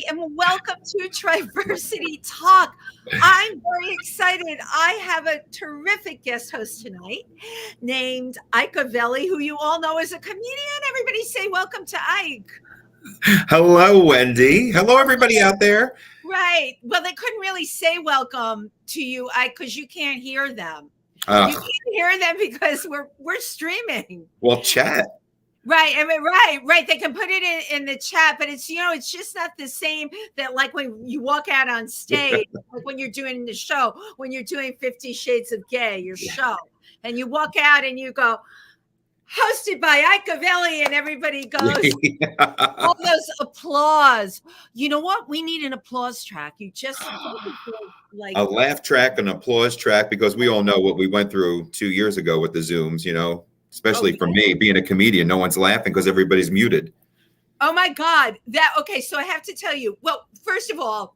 And welcome to Triversity Talk. I'm very excited. I have a terrific guest host tonight named Ike Avelli, who you all know is a comedian. Everybody say welcome to Ike. Hello, Wendy. Hello, everybody out there. Right. Well, they couldn't really say welcome to you, Ike, because you can't hear them. You can't hear them because we're streaming. Well, chat. Right. I mean, right. They can put it in the chat, but it's, it's just not the same that like when you walk out on stage, like when you're doing the show, when you're doing 50 Shades of Gay, your show, and you walk out and you go, hosted by Ike Avelli, and everybody goes, all those applause. You know what? We need an applause track. You just like a laugh track, an applause track, because we all know what we went through 2 years ago with the Zooms, especially for me being a comedian. No one's laughing because everybody's muted. Oh my God. Okay. So I have to tell you, well, first of all,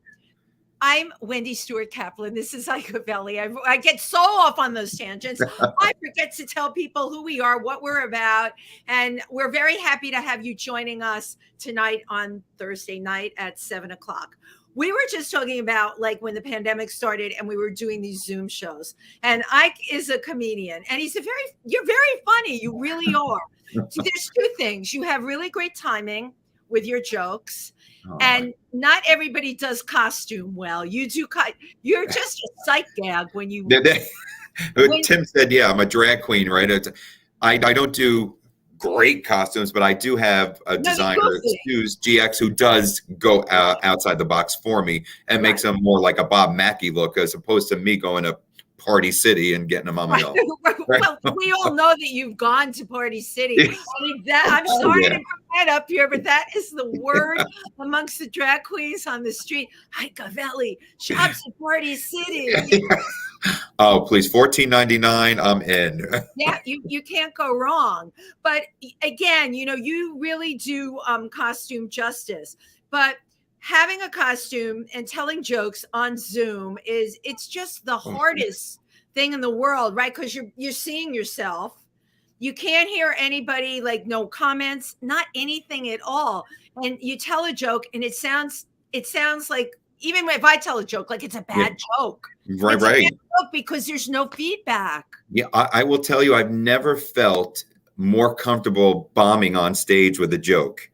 I'm Wendy Stewart Kaplan. This is Ike Avelli. I get so off on those tangents. I forget to tell people who we are, what we're about. And we're very happy to have you joining us tonight on Thursday night at 7:00. We were just talking about like when the pandemic started and we were doing these Zoom shows, and Ike is a comedian and you're very funny. You really are. So there's two things. You have really great timing with your jokes, and not everybody does costume well. You do. You're just a sight gag when you. Tim said, yeah, I'm a drag queen, right? I don't do great costumes, but I do have a designer, Suze GX, who does go outside the box for me and makes them more like a Bob Mackie look, as opposed to me going to Party City and getting them on my own. Well, we all know that you've gone to Party City. I mean, I'm sorry to bring that up here, but that is the word amongst the drag queens on the street. Ike Avelli shops at Party City. Oh, please, $14.99. I'm in. Yeah, you can't go wrong. But again, you really do costume justice. But having a costume and telling jokes on Zoom it's just the hardest thing in the world, right? Because you're seeing yourself. You can't hear anybody, like no comments, not anything at all. And you tell a joke and it sounds like, even if I tell a joke, like it's a bad joke. Right. It's a bad joke because there's no feedback. Yeah, I will tell you, I've never felt more comfortable bombing on stage with a joke,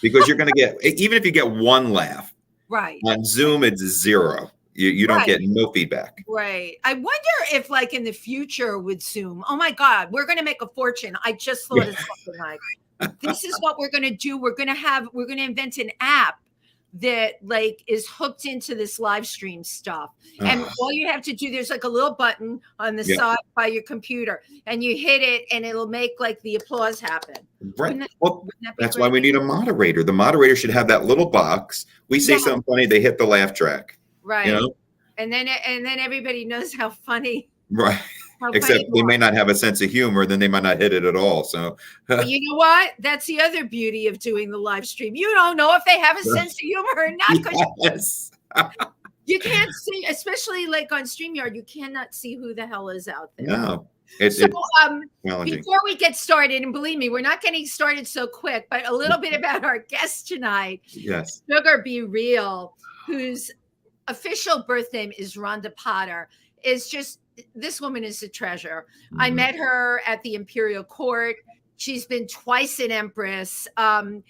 because you're going to get, even if you get one laugh, right? On Zoom, it's zero. You don't get no feedback. Right. I wonder if, like, in the future with Zoom, oh my God, we're going to make a fortune. I just thought of something like, this is what we're going to do. We're going to invent an app that like is hooked into this live stream stuff. And all you have to do, there's like a little button on the side by your computer, and you hit it and it'll make like the applause happen. Right. That's why we need a moderator. The moderator should have that little box. We say something funny, they hit the laugh track. Right. And then everybody knows how funny. Right. Except they may not have a sense of humor, then they might not hit it at all. So, but you know what? That's the other beauty of doing the live stream. You don't know if they have a sense of humor or not. Yes. You can't see, especially like on StreamYard, you cannot see who the hell is out there. No. Before we get started, and believe me, we're not getting started so quick, but a little bit about our guest tonight. Yes. Sugar Be Real, whose official birth name is Rhonda Potter, is just, this woman is a treasure. I met her at the Imperial Court. She's been twice in Empress. And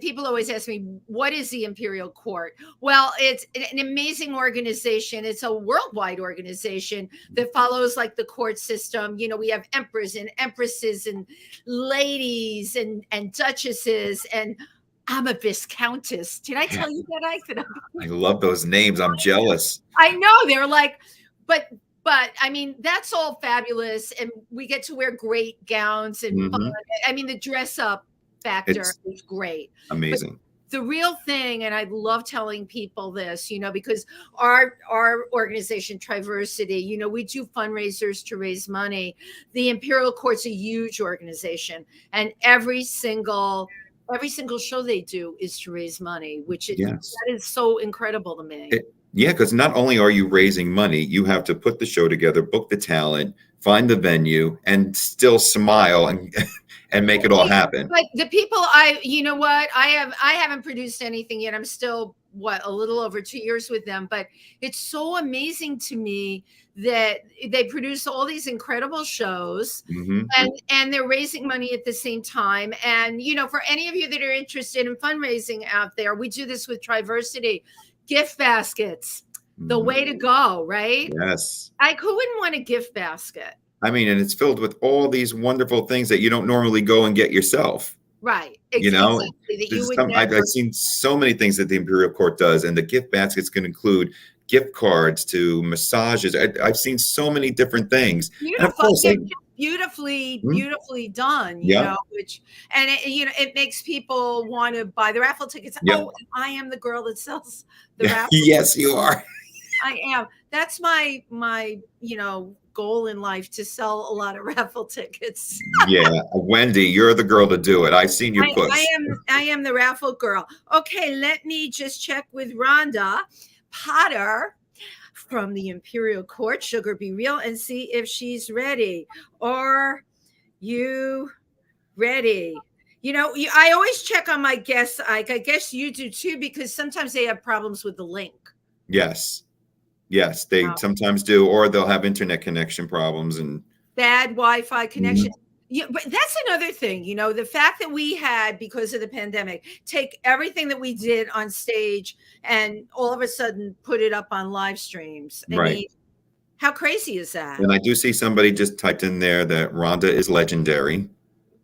people always ask me, what is the Imperial Court? Well, it's an amazing organization. It's a worldwide organization that follows like the court system. We have emperors and empresses and ladies and duchesses, and I'm a viscountess. Did I tell you that? I love those names. I'm jealous. I know. They're like, but I mean, that's all fabulous. And we get to wear great gowns and fun. I mean, the dress up factor is great. Amazing. But the real thing, and I love telling people this, because our organization, Triversity, we do fundraisers to raise money. The Imperial Court's a huge organization, and every single show they do is to raise money, which that is so incredible to me. Because not only are you raising money, you have to put the show together, book the talent, find the venue, and still smile and make it all happen. But the people you know what? I haven't produced anything yet. I'm still a little over 2 years with them, but it's so amazing to me that they produce all these incredible shows, and they're raising money at the same time. And for any of you that are interested in fundraising out there, we do this with Triversity. Gift baskets, the way to go, right? Yes. Who wouldn't want a gift basket? I mean, and it's filled with all these wonderful things that you don't normally go and get yourself. Right. Exactly. I've seen so many things that the Imperial Court does, and the gift baskets can include gift cards to massages. I've seen so many different things. Beautiful. And of course, beautifully done, it makes people want to buy the raffle tickets. Oh, I am the girl that sells the raffle Yes, you are. I am. That's my goal in life, to sell a lot of raffle tickets. Wendy, you're the girl to do it. I've seen you push. I am the raffle girl. Okay, let me just check with Rhonda Potter from the Imperial Court, Sugar Be Real, and see if she's ready. Are you ready? I always check on my guests. I guess you do too, because sometimes they have problems with the link. Yes, they sometimes do, or they'll have internet connection problems and bad Wi-Fi connection. Yeah, but that's another thing, the fact that we had, because of the pandemic, take everything that we did on stage and all of a sudden put it up on live streams. I mean, how crazy is that? And I do see somebody just typed in there that Rhonda is legendary.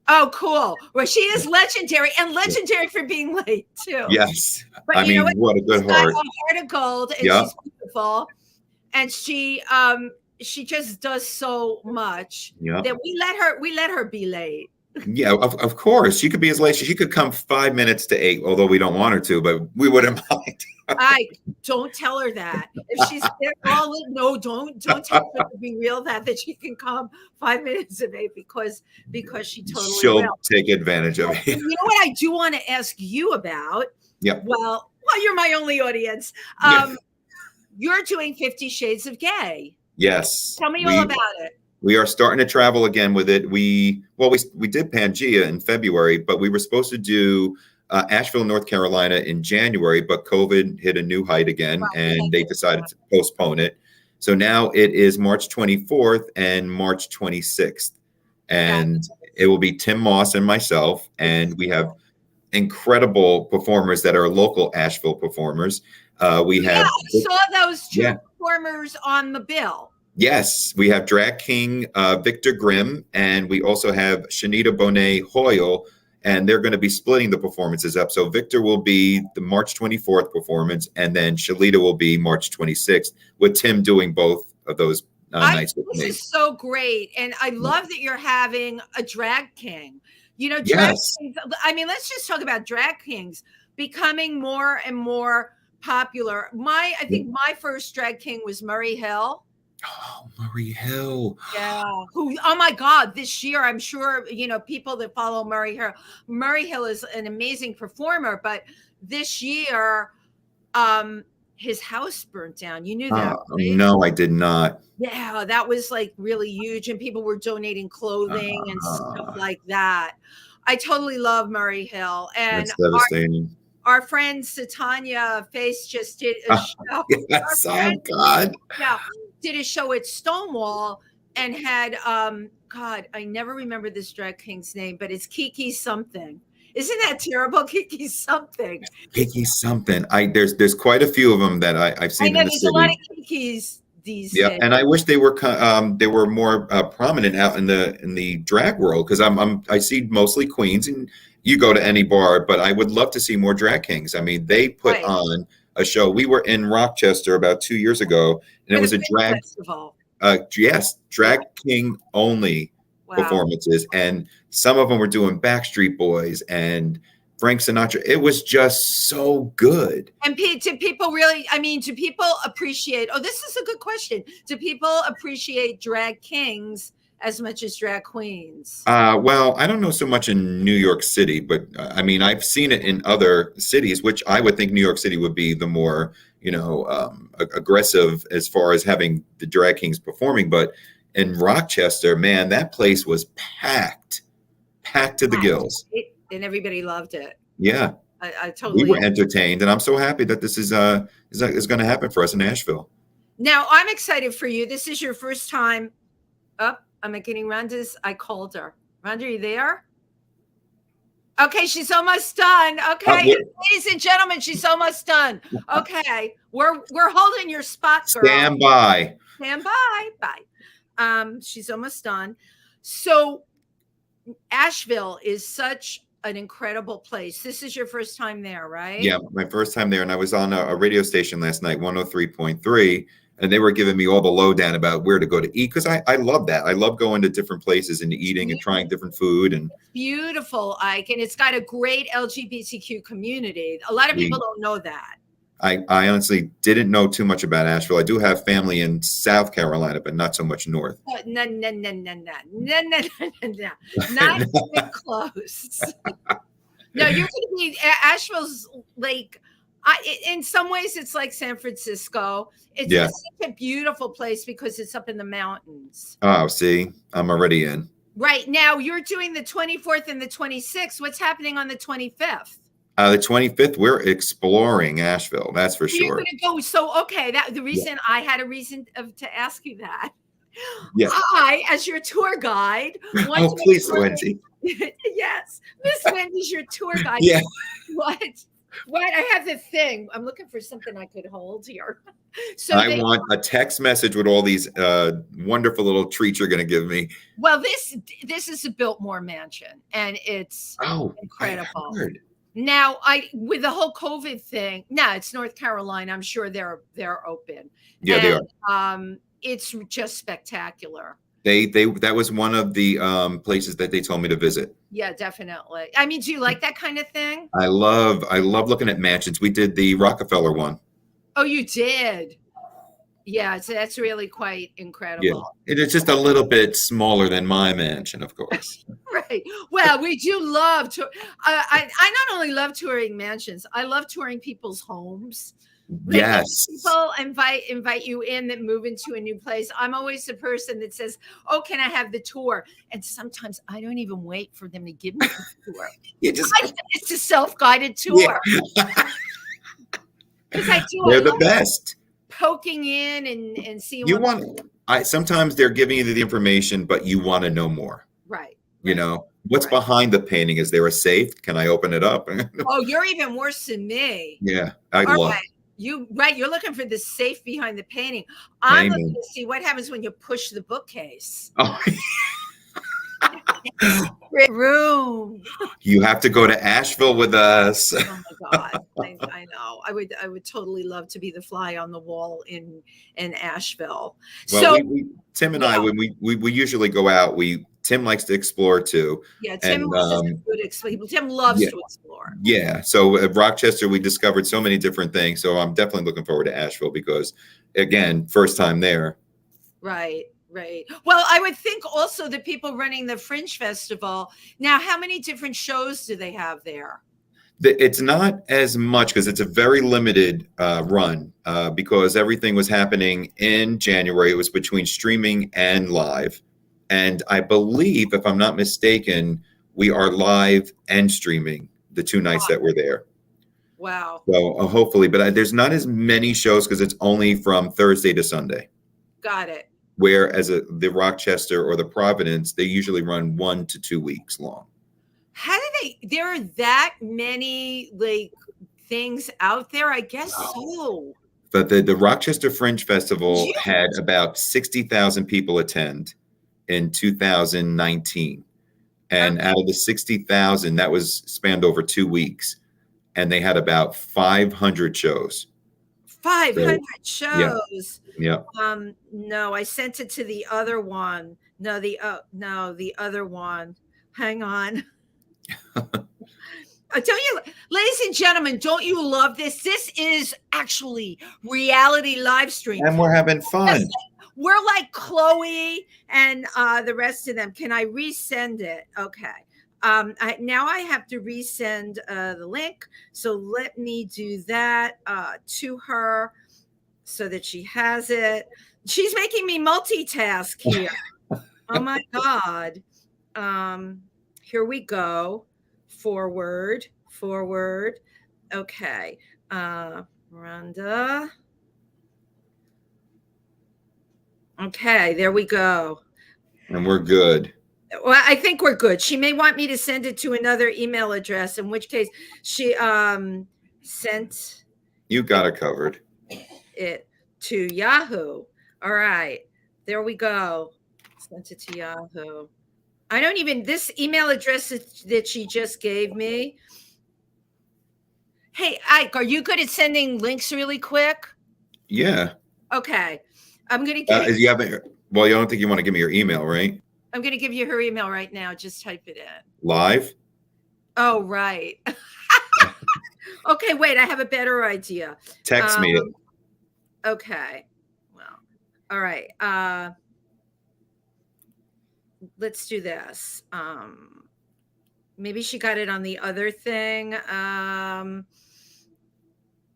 Oh, cool. Well, she is legendary, and legendary for being late too. Yes. But I mean, what a good heart. A heart of gold, and she's beautiful. And she just does so much that we let her be late. Yeah, of course. She could be as late. She could come 5 minutes to 8, although we don't want her to, but we wouldn't mind. I don't tell her that. If she's there, don't tell her to be real that she can come 5 minutes of 8 because she totally she'll will. Take advantage of it. You know what I do want to ask you about? Yeah. Well, you're my only audience. You're doing 50 Shades of Gay. Yes. Tell me all about it. We are starting to travel again with it. We did Pangea in February, but we were supposed to do Asheville, North Carolina in January, but COVID hit a new height again, and they decided to postpone it. So now it is March 24th and March 26th. And it will be Tim Moss and myself, and we have incredible performers that are local Asheville performers. I saw those two performers on the bill. Yes, we have drag king Victor Grimm, and we also have Shanita Bonet Hoyle, and they're going to be splitting the performances up. So Victor will be the March 24th performance, and then Shalita will be March 26th, with Tim doing both of those nights with me. This is so great, and I love that you're having a drag king. Drag kings, I mean, let's just talk about drag kings becoming more and more popular. I think my first drag king was Murray Hill. Oh, Murray Hill. Yeah. Oh my God. This year, I'm sure, people that follow Murray Hill. Murray Hill is an amazing performer, but this year, his house burnt down. You knew that, right? No, I did not. Yeah, that was like really huge, and people were donating clothing and stuff like that. I totally love Murray Hill. And that's devastating. Our friend Satanya Face just did a show. Yes, God. Yeah, did a show at Stonewall and had God, I never remember this drag king's name, but it's Kiki something. Isn't that terrible? Kiki something. Kiki something. There's quite a few of them that I've seen. I know in the there's city. a lot of Kikis these days. And I wish they were more prominent out in the drag world, because I see mostly queens, and you go to any bar, but I would love to see more drag kings. I mean, they put on a show. We were in Rochester about 2 years ago, and it was a drag festival. Yes, drag king only performances, and some of them were doing Backstreet Boys and Frank Sinatra. It was just so good. And do people really, I mean, do people appreciate, oh, this is a good question. Do people appreciate drag kings as much as drag queens? Well, I don't know so much in New York City, but I mean, I've seen it in other cities, which I would think New York City would be the more, aggressive as far as having the drag kings performing. But in Rochester, man, that place was packed to the gills. And everybody loved it. Yeah. I totally. We were entertained, and I'm so happy that this is going to happen for us in Nashville. Now, I'm excited for you. This is your first time up. I'm getting Rhonda's. I called her. Rhonda, are you there? Okay, she's almost done. Okay, ladies and gentlemen, she's almost done. Okay, we're holding your spot, girl. Stand by. Stand by. Bye. She's almost done. So, Asheville is such an incredible place. This is your first time there, right? Yeah, my first time there, and I was on a radio station last night, 103.3. And they were giving me all the lowdown about where to go to eat, because I love that. I love going to different places and eating and trying different food. And beautiful, Ike, and it's got a great LGBTQ community. A lot of people don't know that. I honestly didn't know too much about Asheville. I do have family in South Carolina, but not so much north. No, not even close. No, you're going to be Asheville's like. In some ways, it's like San Francisco. It's such a beautiful place because it's up in the mountains. Oh, see, I'm already in. Right now, you're doing the 24th and the 26th. What's happening on the 25th? The 25th, we're exploring Asheville. That's for sure. You're going to go. So, okay, the reason I had a reason to ask you that. Yeah. I, as your tour guide. Oh, please, Wendy. Yes, Miss Wendy's your tour guide. Yeah. What? I have the thing. I'm looking for something I could hold here. So I want a text message with all these wonderful little treats you're going to give me. Well, this is a Biltmore Mansion, and it's incredible. Now, with the whole COVID thing, it's North Carolina. I'm sure they're open. Yeah, they are. It's just spectacular. That was one of the places that they told me to visit. Yeah, definitely. I mean, do you like that kind of thing? I love looking at mansions. We did the Rockefeller one. Oh, you did? Yeah, so that's really quite incredible. Yeah, it's just a little bit smaller than my mansion, of course. Right. Well, we do love to. I not only love touring mansions, I love touring people's homes. Yes. People invite you in that move into a new place. I'm always the person that says, "Oh, can I have the tour?" And sometimes I don't even wait for them to give me the tour. It's a self-guided tour. Because they're the best. Poking in and seeing. Sometimes they're giving you the information, but you want to know more. Right. You know what's behind the painting? Is there a safe? Can I open it up? Oh, you're even worse than me. Yeah, I love. Right. You're looking for the safe behind the painting. I'm looking to see what happens when you push the bookcase. Oh. Room. You have to go to Asheville with us. Oh my God. I know. I would totally love to be the fly on the wall in Asheville. Well, Tim and I, when we usually go out, Tim likes to explore too. Yeah, Tim Tim loves to explore. Yeah. So at Rochester, we discovered so many different things. So I'm definitely looking forward to Asheville because, again, first time there. Right. Well, I would think also the people running the Fringe Festival. Now, how many different shows do they have there? It's not as much because it's a very limited run because everything was happening in January. It was between streaming and live. And I believe, if I'm not mistaken, we are live and streaming the 2 nights that we're there. Wow. So hopefully, but there's not as many shows because it's only from Thursday to Sunday. Got it. Whereas the Rochester or the Providence, they usually run 1 to 2 weeks long. How do there are that many things out there? I guess so. But the Rochester Fringe Festival had about 60,000 people attend in 2019. And out of the 60,000, that was spanned over 2 weeks. And they had about 500 shows. 500 shows. Yeah. No, I sent it to the other one No, the other one. Hang on. I tell you, ladies and gentlemen, don't you love this? This is actually reality live stream. And we're having fun. We're like Chloe and the rest of them. Can I resend it? Okay. Now I have to resend the link. So let me do that to her so that she has it. She's making me multitask here. Oh my God. Here we go. Forward. Okay. Rhonda. Okay, there we go. And we're good. Well, I think we're good. She may want me to send it to another email address, in which case she sent. You got it covered. It to Yahoo. All right, there we go. Sent it to Yahoo. I don't even, this email address that she just gave me. Hey, Ike, are you good at sending links really quick? Yeah. Okay. I'm going to give you don't think you want to give me your email, right? I'm going to give you her email right now. Just type it in. Live? Oh, right. Okay, wait, I have a better idea. Text me it. Okay. Well, all right. Let's do this. Maybe she got it on the other thing. Now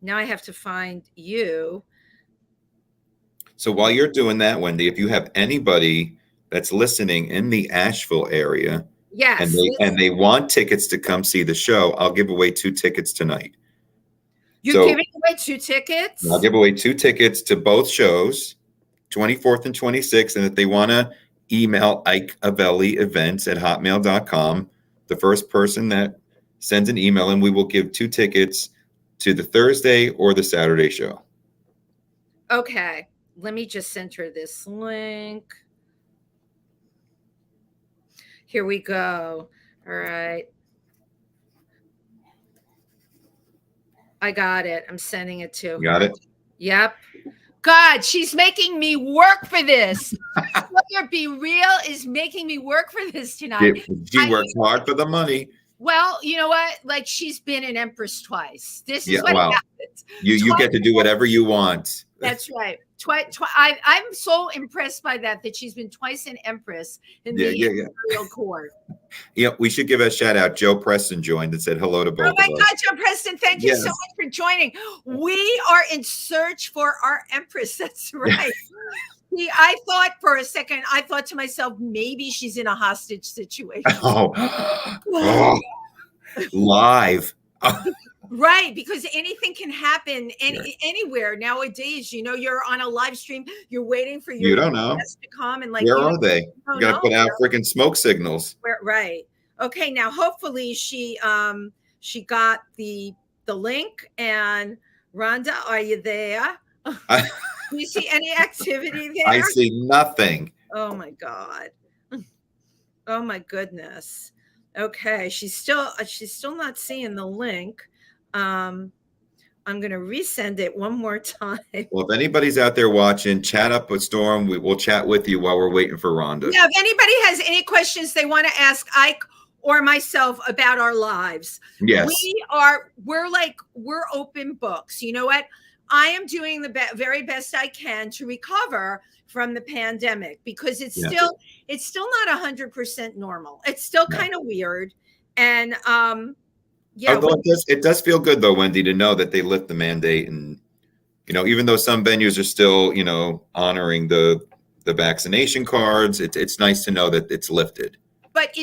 I have to find you. So while you're doing that, Wendy, if you have anybody that's listening in the Asheville area, yes, and they want tickets to come see the show, I'll give away 2 tickets tonight. You're giving away 2 tickets? I'll give away 2 tickets to both shows, 24th and 26th. And if they want to email ikeavelli@hotmail.com, the first person that sends an email, and we will give 2 tickets to the Thursday or the Saturday show. Okay. Let me just send her this link. Here we go. All right. I got it. I'm sending it to her. Got it? Yep. God, she's making me work for this. Sawyer Be Real is making me work for this tonight. She works hard for the money. Well, you know what? Like, she's been an Empress twice. This is what happens. You get to do whatever you want. That's right. I'm so impressed by that she's been twice an Empress in the Imperial court. Yeah, we should give a shout out. Joe Preston joined and said hello to both of us. Oh my God, Joe Preston, thank you so much for joining. We are in search for our Empress. That's right. I thought for a second, I thought to myself, maybe she's in a hostage situation. Oh. Live. Right, because anything can happen anywhere nowadays. You know, you're on a live stream, you're waiting for your guests to come, and like, where are they? You gotta put out freaking smoke signals. Right. Okay, now hopefully she got the link. And Rhonda, are you there? Do you see any activity there? I see nothing. Oh my God. Oh my goodness. Okay, she's still not seeing the link. I'm going to resend it one more time. Well, if anybody's out there watching, chat up with Storm. We'll chat with you while we're waiting for Rhonda. Yeah, if anybody has any questions they want to ask Ike or myself about our lives, yes, we're open books. You know what? I am doing the very best I can to recover from the pandemic, because it's still not 100% normal. It's still kind of weird. And it does feel good though, Wendy, to know that they lift the mandate, and even though some venues are still honoring the vaccination cards, it's nice to know that it's lifted. But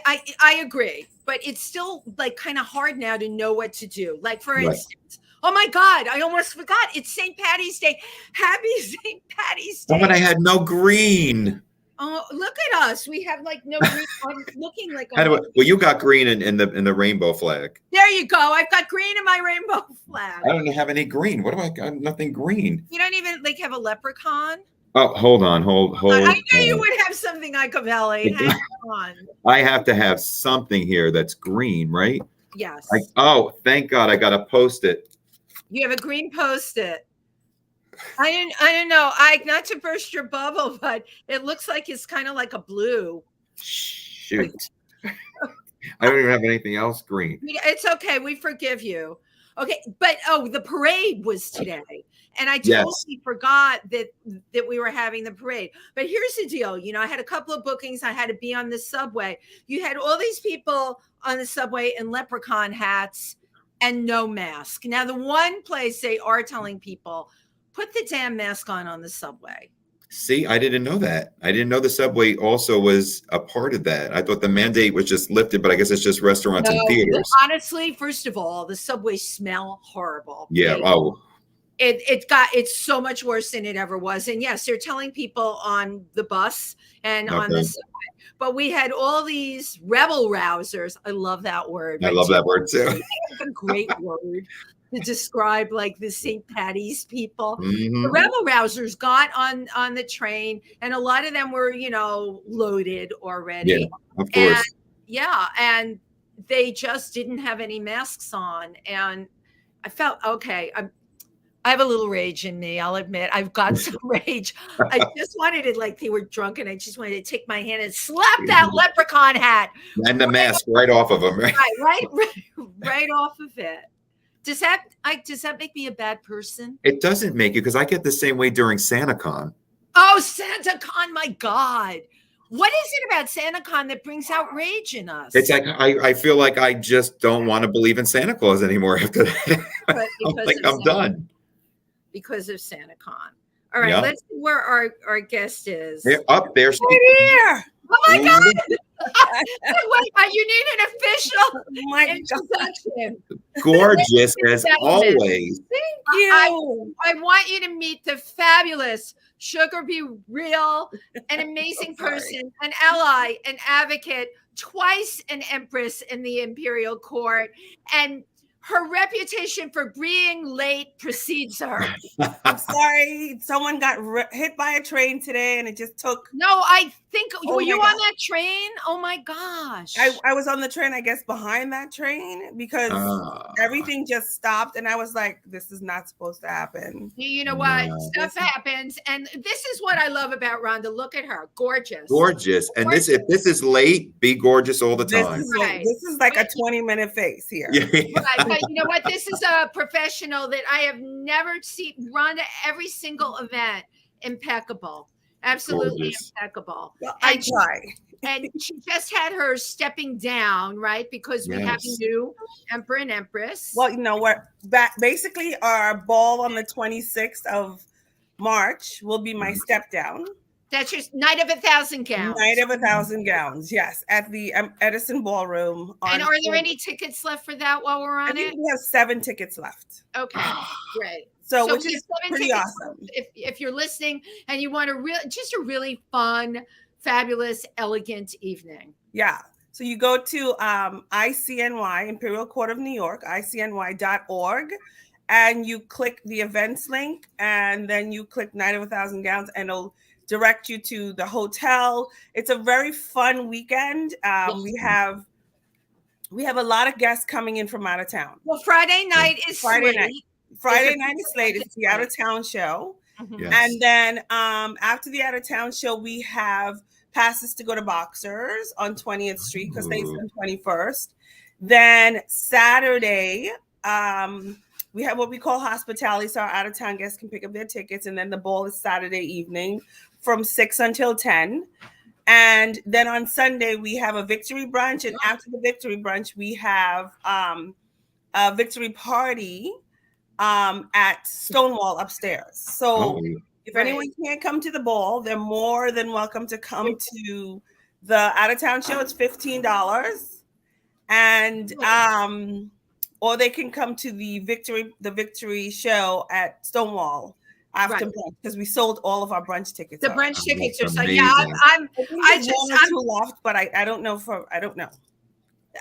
I agree, but it's still like kind of hard now to know what to do. Like, for instance, oh my God, I almost forgot. It's St. Patty's Day. Happy St. Patty's Day. Oh, but I had no green. Oh, look at us. We have like no green. I'm looking like well, you got green in the rainbow flag. There you go. I've got green in my rainbow flag. I don't have any green. What do I got? Nothing green. You don't even have a leprechaun? Oh, hold on. I knew you would have something, Ikeavelli. Hang on. I have to have something here that's green, right? Yes. Thank God I got to post it. You have a green Post-it. I don't know. I not to burst your bubble, but it looks like it's kind of like a blue. Shoot. I don't even have anything else green. It's okay. We forgive you. Okay, but the parade was today, and I Yes. totally forgot that we were having the parade. But here's the deal. I had a couple of bookings. I had to be on the subway. You had all these people on the subway in leprechaun hats and no mask. Now, the one place they are telling people, put the damn mask on the subway. See, I didn't know that. I didn't know the subway also was a part of that. I thought the mandate was just lifted, but I guess it's just restaurants and theaters. Honestly, first of all, the subways smell horrible. Yeah. Okay? Oh. It's so much worse than it ever was. And yes, they're telling people on the bus and on the subway. But we had all these rebel rousers. I love that word. I love that word too. It's a great word to describe like the St. Patty's people. Mm-hmm. The rebel rousers got on the train, and a lot of them were, loaded already. Yeah, of course. And they just didn't have any masks on. And I felt, okay, I have a little rage in me. I'll admit I've got some rage. I just wanted it like they were drunk, and I just wanted to take my hand and slap that leprechaun hat and the mask right off of them. Right off of it. Does that make me a bad person? It doesn't make you, because I get the same way during SantaCon. Oh, SantaCon, my God. What is it about SantaCon that brings out rage in us? It's like I feel like I just don't want to believe in Santa Claus anymore after that. I'm done. Because of SantaCon. All right, let's see where our guest is. They're up there. Right here. Oh my God. Wait, you need an official introduction. Gorgeous as always. Thank you. I want you to meet the fabulous Sugar Be Real, an amazing person, an ally, an advocate, twice an Empress in the Imperial Court, and her reputation for being late precedes her. I'm sorry. Someone got hit by a train today, and it just took. No, I think were you on that train? Oh my gosh! I was on the train, I guess, behind that train because everything just stopped, and I was like, "This is not supposed to happen." You know what? Stuff happens, and this is what I love about Rhonda. Look at her, gorgeous. And if this is late, be gorgeous all the time. This is like a 20-minute face here. Right, but you know what? This is a professional that I have never seen. Rhonda, every single event, impeccable. Absolutely impeccable. Well, I try. And she just had her stepping down, right? Because we have a new Emperor and Empress. Well, we're back. Basically, our ball on the 26th of March will be my step down. That's your Night of 1,000 Gowns. Night of 1,000 Gowns, yes, at the Edison Ballroom. And are there any tickets left for that while we're on it? We have 7 tickets left. Okay, great. So which is pretty awesome. If you're listening and you want a really fun, fabulous, elegant evening. Yeah. So you go to ICNY, Imperial Court of New York, icny.org, and you click the events link, and then you click Night of 1,000 Gowns, and it'll direct you to the hotel. It's a very fun weekend. We have a lot of guests coming in from out of town. Well, Friday night is Friday night is late. It's the out of town show. Mm-hmm. Yes. And then after the out of town show, we have passes to go to Boxers on 20th Street because they on 21st. Then Saturday, we have what we call hospitality, so our out of town guests can pick up their tickets. And then the ball is Saturday evening from 6 until 10. And then on Sunday, we have a victory brunch. And after the victory brunch, we have a victory party at Stonewall upstairs. So if anyone can't come to the ball, they're more than welcome to come to the out of town show. It's $15. And or they can come to the victory show at Stonewall after brunch, because we sold all of our brunch tickets. The brunch tickets are so I'm too left, but I don't know.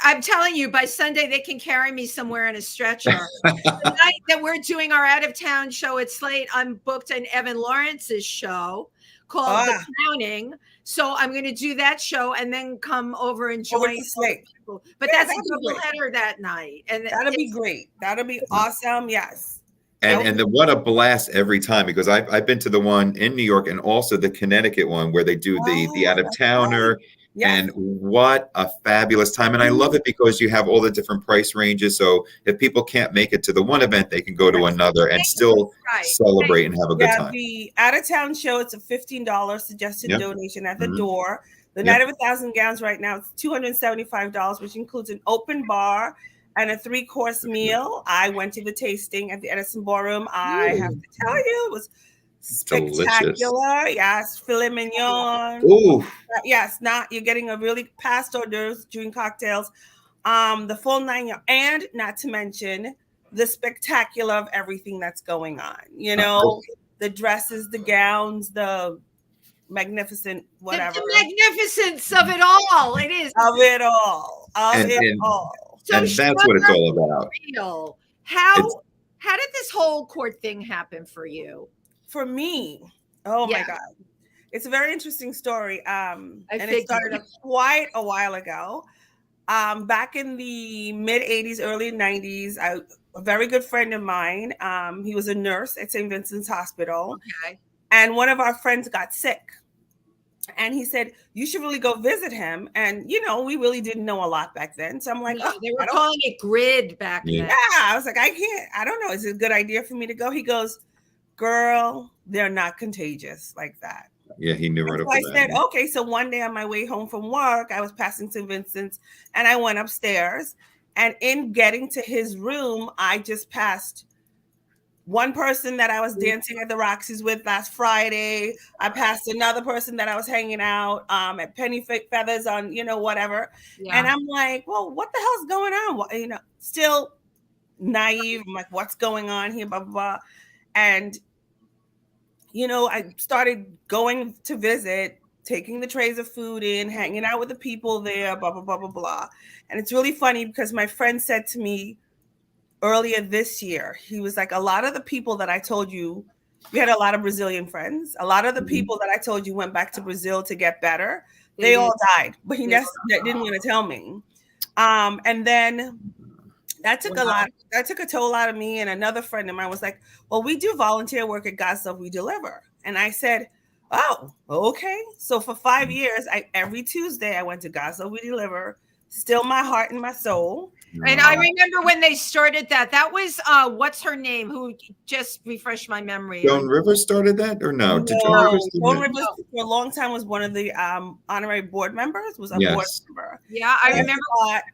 I'm telling you, by Sunday they can carry me somewhere in a stretcher. The night that we're doing our out of town show at Slate, I'm booked on Evan Lawrence's show called The Crowning. So I'm going to do that show and then come over and join Slate. But that's a double header that night, and that'll be great. That'll be awesome. Yes. And then what a blast every time, because I've been to the one in New York and also the Connecticut one where they do the out of towner. Right. Yes. And what a fabulous time. And I love it because you have all the different price ranges. So if people can't make it to the one event, they can go to another and still celebrate and have a good time. The out of town show, it's a $15 suggested donation at the door. The Night of 1,000 Gowns right now, it's $275, which includes an open bar and a 3-course meal. I went to the tasting at the Edison Ballroom. I have to tell you, it was spectacular. Delicious. Yes, filet mignon. Ooh. Yes, you're getting a really past hors d'oeuvres, during cocktails, the full 9 yards, and not to mention the spectacular of everything that's going on. You know, the dresses, the gowns, the magnificent whatever. The magnificence of it all. It is. Of it all. It all. So and that's what it's all about. Real. How did this whole court thing happen for you? For me, my God, it's a very interesting story. And it started quite a while ago. Back in the mid 80s, early 90s, a very good friend of mine, he was a nurse at St. Vincent's Hospital. Okay. And one of our friends got sick. And he said, you should really go visit him. And, we really didn't know a lot back then. So I'm like, they were calling it grid back then. Yeah, I was like, I don't know. Is it a good idea for me to go? He goes, girl, they're not contagious like that. Yeah, he knew right up. I said, okay. So one day on my way home from work, I was passing St. Vincent's and I went upstairs. And in getting to his room, I just passed one person that I was dancing at the Roxy's with last Friday. I passed another person that I was hanging out at Penny Feathers on, whatever. Yeah. And I'm like, well, what the hell's going on? Still naive. I'm like, what's going on here? Blah, blah, blah. And, I started going to visit, taking the trays of food in, hanging out with the people there, blah, blah, blah, blah, blah. And it's really funny because my friend said to me, earlier this year, he was like, a lot of the people that I told you, we had a lot of Brazilian friends. A lot of the people that I told you went back to Brazil to get better. They all died, but he didn't want to tell me. And then that took a toll out of me. And another friend of mine was like, well, we do volunteer work at God's Love We Deliver. And I said, oh, okay. So for 5 years, every Tuesday I went to God's Love We Deliver, still my heart and my soul. And I remember when they started that. That was what's her name? Who just refreshed my memory. Joan Rivers started that, or no? Joan Rivers for a long time was one of the honorary board members. Was a board member. Yeah, I remember.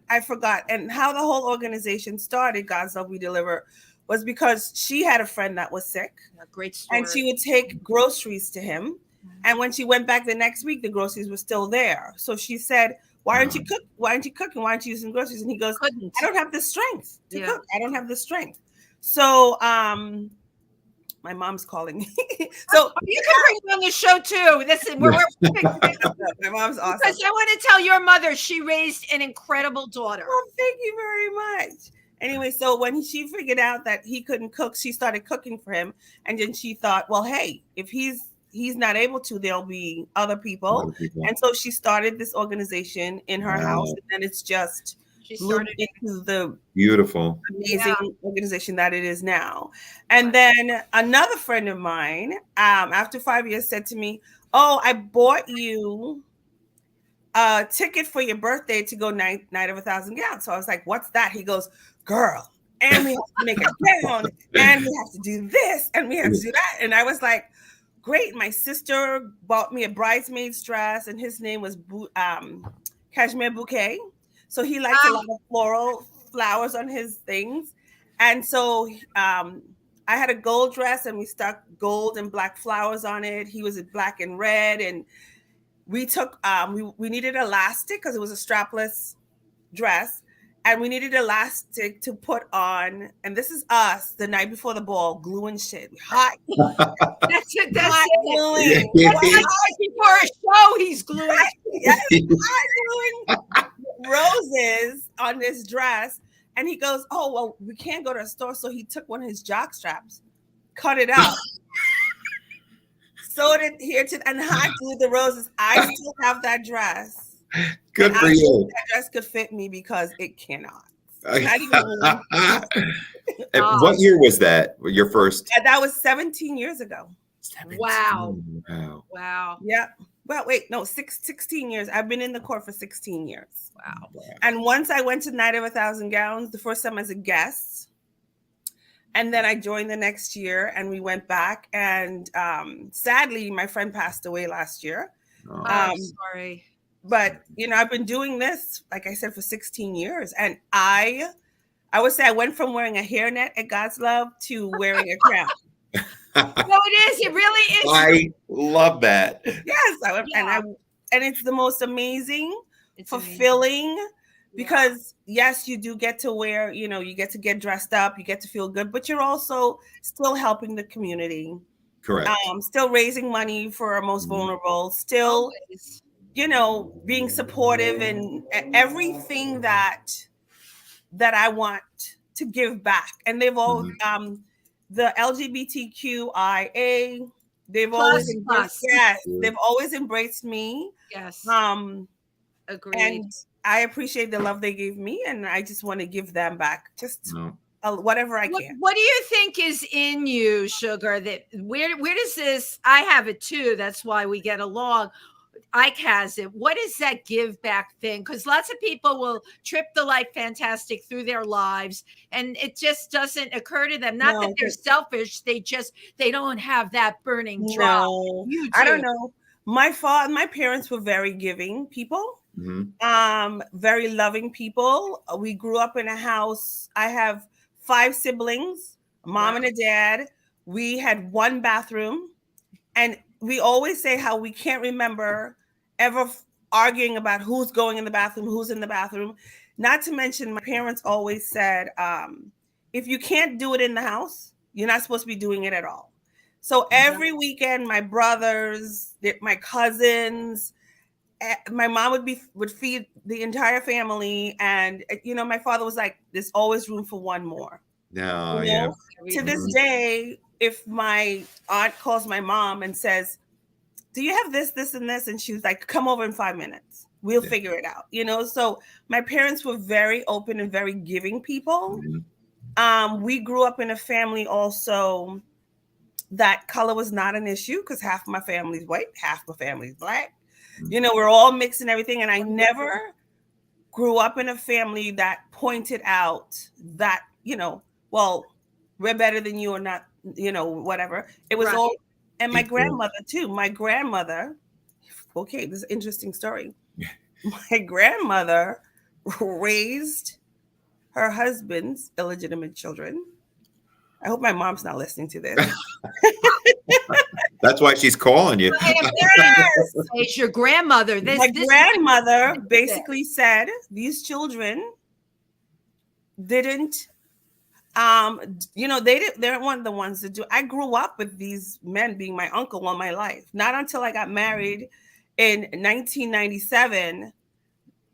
I forgot. And how the whole organization started, God's Love We Deliver, was because she had a friend that was sick. A great story. And she would take groceries to him. And when she went back the next week, the groceries were still there. So she said, why aren't you cooking? Why aren't you using groceries? And he goes, I don't have the strength to cook. I don't have the strength. So my mom's calling me. So you can bring me on the show too. Listen, we're my mom's awesome. Because I want to tell your mother she raised an incredible daughter. Oh, thank you very much. Anyway, so when she figured out that he couldn't cook, she started cooking for him. And then she thought, well, hey, if he's not able to, there'll be other people. And so she started this organization in her house. And then it's just started into the beautiful, amazing organization that it is now. And then another friend of mine, after 5 years, said to me, oh, I bought you a ticket for your birthday to go Night of 1,000 Gowns. So I was like, what's that? He goes, girl, and we have to make a gown, and we have to do this, and we have to do that. And I was like, great. My sister bought me a bridesmaid's dress, and his name was Cashmere Bouquet. So he likes a lot of floral flowers on his things. And so I had a gold dress, and we stuck gold and black flowers on it. He was black and red. And we took, we needed elastic because it was a strapless dress. And we needed elastic to put on, and this is us the night before the ball, glue and shit. Hot. That's it. Gluing. Before a show, he's gluing. Yes, I'm gluing roses on this dress. And he goes, oh, well, we can't go to a store. So he took one of his jock straps, cut it out, sewed it here and hot glued the roses. I still have that dress. Good for you. That dress could fit me because it cannot. What year was that? Your first? That was 17 years ago. 17. Wow. Wow. Wow. Yeah. Well, wait, no, 16 years. I've been in the court for 16 years. Wow. And once I went to Night of a Thousand Gowns, the first time as a guest. And then I joined the next year and we went back. And sadly, my friend passed away last year. Oh. I'm sorry. But, you know, I've been doing this, like I said, for 16 years. And I would say I went from wearing a hairnet at God's Love to wearing a crown. No, it is. It really is. I love that. Yes. And it's the most amazing, fulfilling, because yes, you do get to wear, you know, you get to get dressed up, you get to feel good, but you're also still helping the community. Correct. Still raising money for our most vulnerable, still, you know, being supportive and everything that I want to give back. And they've all, the LGBTQIA, they've always embraced, they've always embraced me. Yes. Agreed. And I appreciate the love they gave me, and I just want to give them back, just whatever I can. What do you think is in you, Sugar? That where does this? I have it too. That's why we get along. Ike has it. What is that give back thing? Because lots of people will trip the Life Fantastic through their lives, and it just doesn't occur to them. Not that they're selfish; they don't have that burning drive. No, I don't know. My parents were very giving people, very loving people. We grew up in a house. I have 5 siblings, a mom and a dad. We had 1 bathroom, and we always say how we can't remember ever arguing about who's going in the bathroom, who's in the bathroom. Not to mention, my parents always said, if you can't do it in the house, you're not supposed to be doing it at all. So every weekend, my brothers, my cousins, my mom would feed the entire family. And, you know, my father was like, there's always room for one more. No, you know? To this day, if my aunt calls my mom and says, do you have this, this, and this? And she's like, come over in 5 minutes. We'll figure it out. You know, so my parents were very open and very giving people. We grew up in a family also that color was not an issue because half my family's white, half my family's black. You know, we're all mixed and everything. And I never grew up in a family that pointed out that, you know, well, we're better than you or not, you know, whatever. It was all, and my grandmother too. My grandmother, okay, this is an interesting story. My grandmother raised her husband's illegitimate children. I hope my mom's not listening to this. That's why she's calling you. It's your grandmother. My grandmother basically said these children didn't, you know, they weren't the ones to do. I grew up with these men being my uncle all my life. Not until I got married in 1997.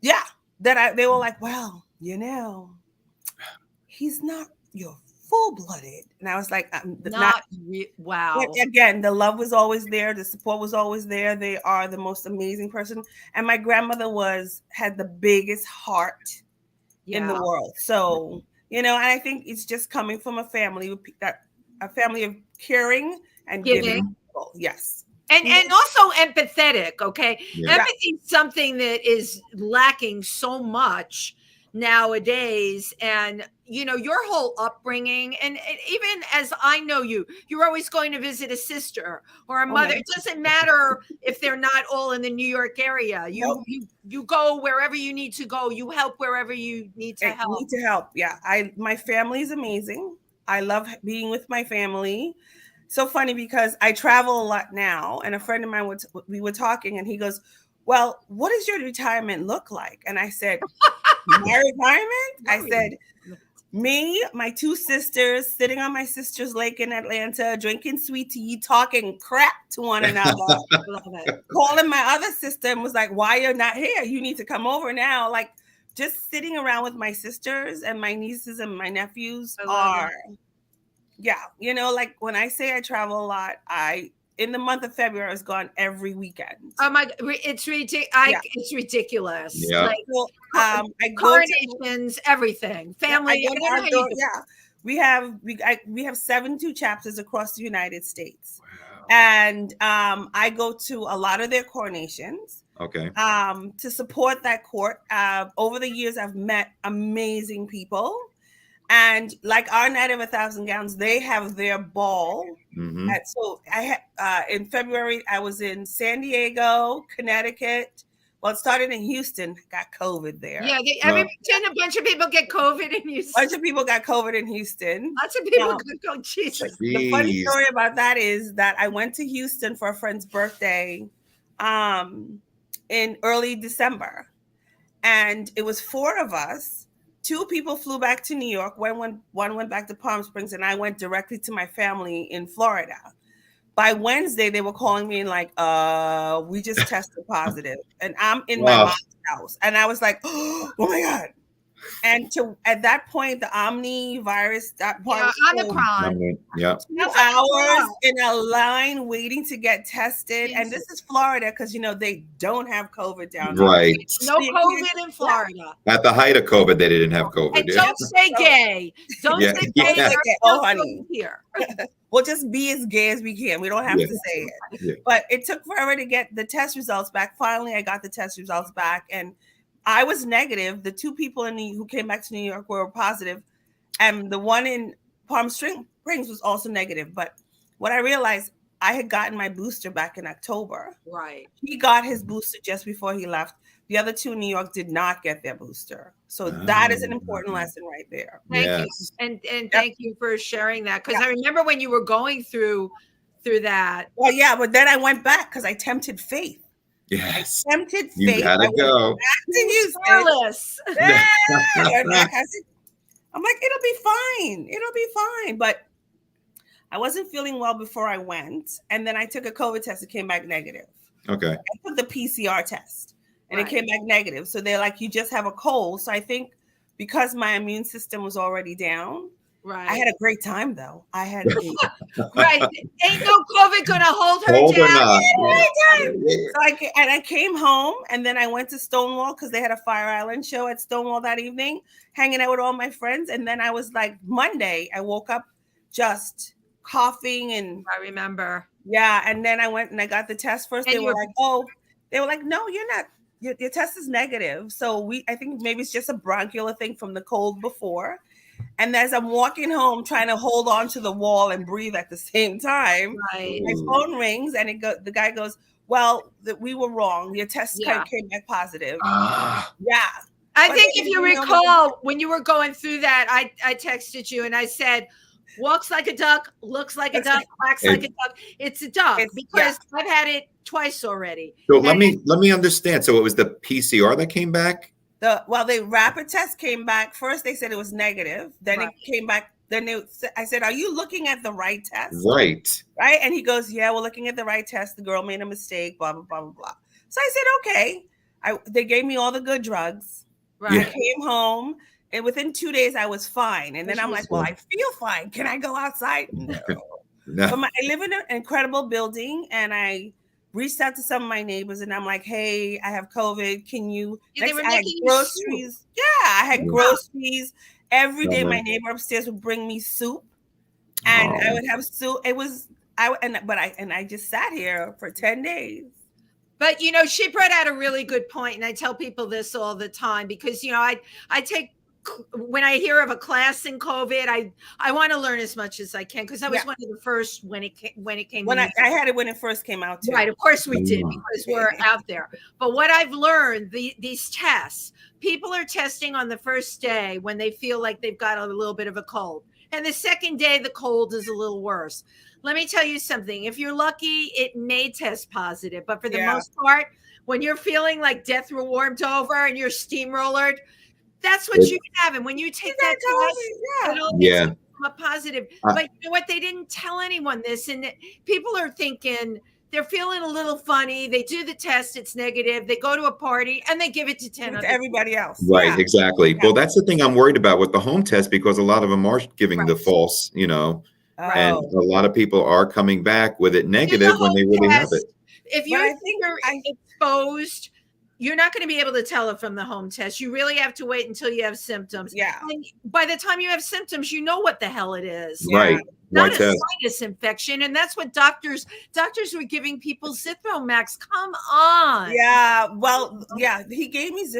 Yeah, they were like, well, you know, he's not your full-blooded. And I was like, wow. Again, the love was always there. The support was always there. They are the most amazing person. And my grandmother had the biggest heart in the world. So, you know, and I think it's just coming from a family of caring and giving people. Yes. And also empathetic, okay? Yeah. Empathy is something that is lacking so much nowadays. And, you know, your whole upbringing, and even as I know you're always going to visit a sister or a mother. It doesn't matter if they're not all in the New York area. You go wherever you need to go. You help wherever you need to help. Yeah. My family is amazing. I love being with my family. So funny because I travel a lot now, and a friend of mine we were talking, and he goes, well, what does your retirement look like? And I said, my retirement? I said, me, my 2 sisters, sitting on my sister's lake in Atlanta, drinking sweet tea, talking crap to one another. Calling my other sister and was like, why you're not here? You need to come over now. Like, just sitting around with my sisters and my nieces and my nephews you know, like when I say I travel a lot, in the month of February, I was gone every weekend. Oh my, it's ridiculous. It's ridiculous. Yeah. Like, I go coronations, everything, family. We have 72 chapters across the United States. Wow. And I go to a lot of their coronations. Okay. To support that court. Over the years, I've met amazing people. And like our Night of 1,000 Gowns, they have their ball. Mm-hmm. So I had in February, I was in San Diego, Connecticut. Well, it started in Houston. Got COVID there. Yeah, a bunch of people get COVID in Houston. A bunch of people got COVID in Houston. Lots of people got COVID. Jesus. The funny story about that is that I went to Houston for a friend's birthday in early December. And it was 4 of us. 2 people flew back to New York. One went back to Palm Springs, and I went directly to my family in Florida. By Wednesday, they were calling me and like, we just tested positive. And I'm in my mom's house. And I was like, oh my God. And at that point, the Omni virus, Omicron. 2 hours in a line waiting to get tested. Jesus. And this is Florida because, they don't have COVID down there. Right. No COVID in Florida. At the height of COVID, they didn't have COVID. And don't say gay. Don't say gay. Oh, honey. Here. We'll just be as gay as we can. We don't have to say it. Yeah. But it took forever to get the test results back. Finally, I got the test results back. And I was negative. The 2 people who came back to New York were positive, and the one in Palm Springs was also negative. But what I realized, I had gotten my booster back in October. Right. He got his booster just before he left. The other 2 in New York did not get their booster. So that is an important lesson right there. Thank you. And thank you for sharing that. Because I remember when you were going through that. Well, yeah, but then I went back because I tempted fate. Yes. I tempted fate. You gotta go. Fearless. Yeah. I'm like, it'll be fine. It'll be fine. But I wasn't feeling well before I went. And then I took a COVID test. It came back negative. Okay. I took the PCR test and it came back negative. So they're like, you just have a cold. So I think because my immune system was already down, I had a great time though. I had right. Ain't no COVID gonna hold her down. So I came home and then I went to Stonewall because they had a Fire Island show at Stonewall that evening, hanging out with all my friends. And then I was like, Monday, I woke up just coughing and I remember. Yeah. And then I went and I got the test first. And they were like, no, you're not. Your test is negative. So I think maybe it's just a bronchial thing from the cold before. And as I'm walking home, trying to hold on to the wall and breathe at the same time, my phone rings and the guy goes, well, we were wrong. Your test came back positive. Yeah. I think if you recall, when you were going through that, I texted you and I said, walks like a duck, looks like a duck, quacks like a duck. It's a duck because I've had it twice already. So let me understand. So it was the PCR that came back? The rapid test came back. First, they said it was negative. Then it came back. Then I said, are you looking at the right test? Right. Right. And he goes, yeah, we're looking at the right test. The girl made a mistake, blah, blah, blah, blah, blah. So I said, okay. They gave me all the good drugs. Right. Yeah. I came home and within 2 days I was fine. And then I'm like, well, I feel fine. Can I go outside? No. But I live in an incredible building and I reached out to some of my neighbors and I'm like, hey, I have COVID. Can you? I had groceries. Yeah, I had groceries. Every day my neighbor upstairs would bring me soup and I would have soup. It was, I just sat here for 10 days. But, she brought out a really good point. And I tell people this all the time because, I take, when I hear of a class in COVID, I want to learn as much as I can because I was one of the first when it came. I had it when it first came out too. Right, of course we did because we're out there. But what I've learned, these tests, people are testing on the first day when they feel like they've got a little bit of a cold, and the second day the cold is a little worse. Let me tell you something. If you're lucky, it may test positive, but for the most part, when you're feeling like death warmed over and you're steamrollered, that's what you have. And when you take that test, it'll come up positive. But you know what? They didn't tell anyone this. And people are thinking they're feeling a little funny. They do the test. It's negative. They go to a party and they give it to 10 to everybody else. Right. Exactly. Yeah. Well, that's the thing I'm worried about with the home test because a lot of them are giving the false, and a lot of people are coming back with it negative when they really have it. If you're exposed, you're not going to be able to tell it from the home test. You really have to wait until you have symptoms. Yeah. And by the time you have symptoms, you know what the hell it is. Right. Not a sinus infection. And that's what doctors were giving people Zithromax. Come on. Yeah. Well, yeah, he gave me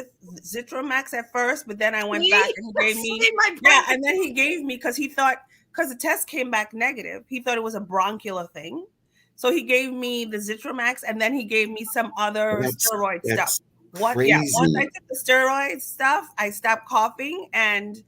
Zithromax at first, but then I went back and he gave me, and then he gave me, because the test came back negative. He thought it was a bronchial thing. So he gave me the Zithromax, and then he gave me some other steroid stuff. Crazy. Yeah, once I took the steroid stuff, I stopped coughing, and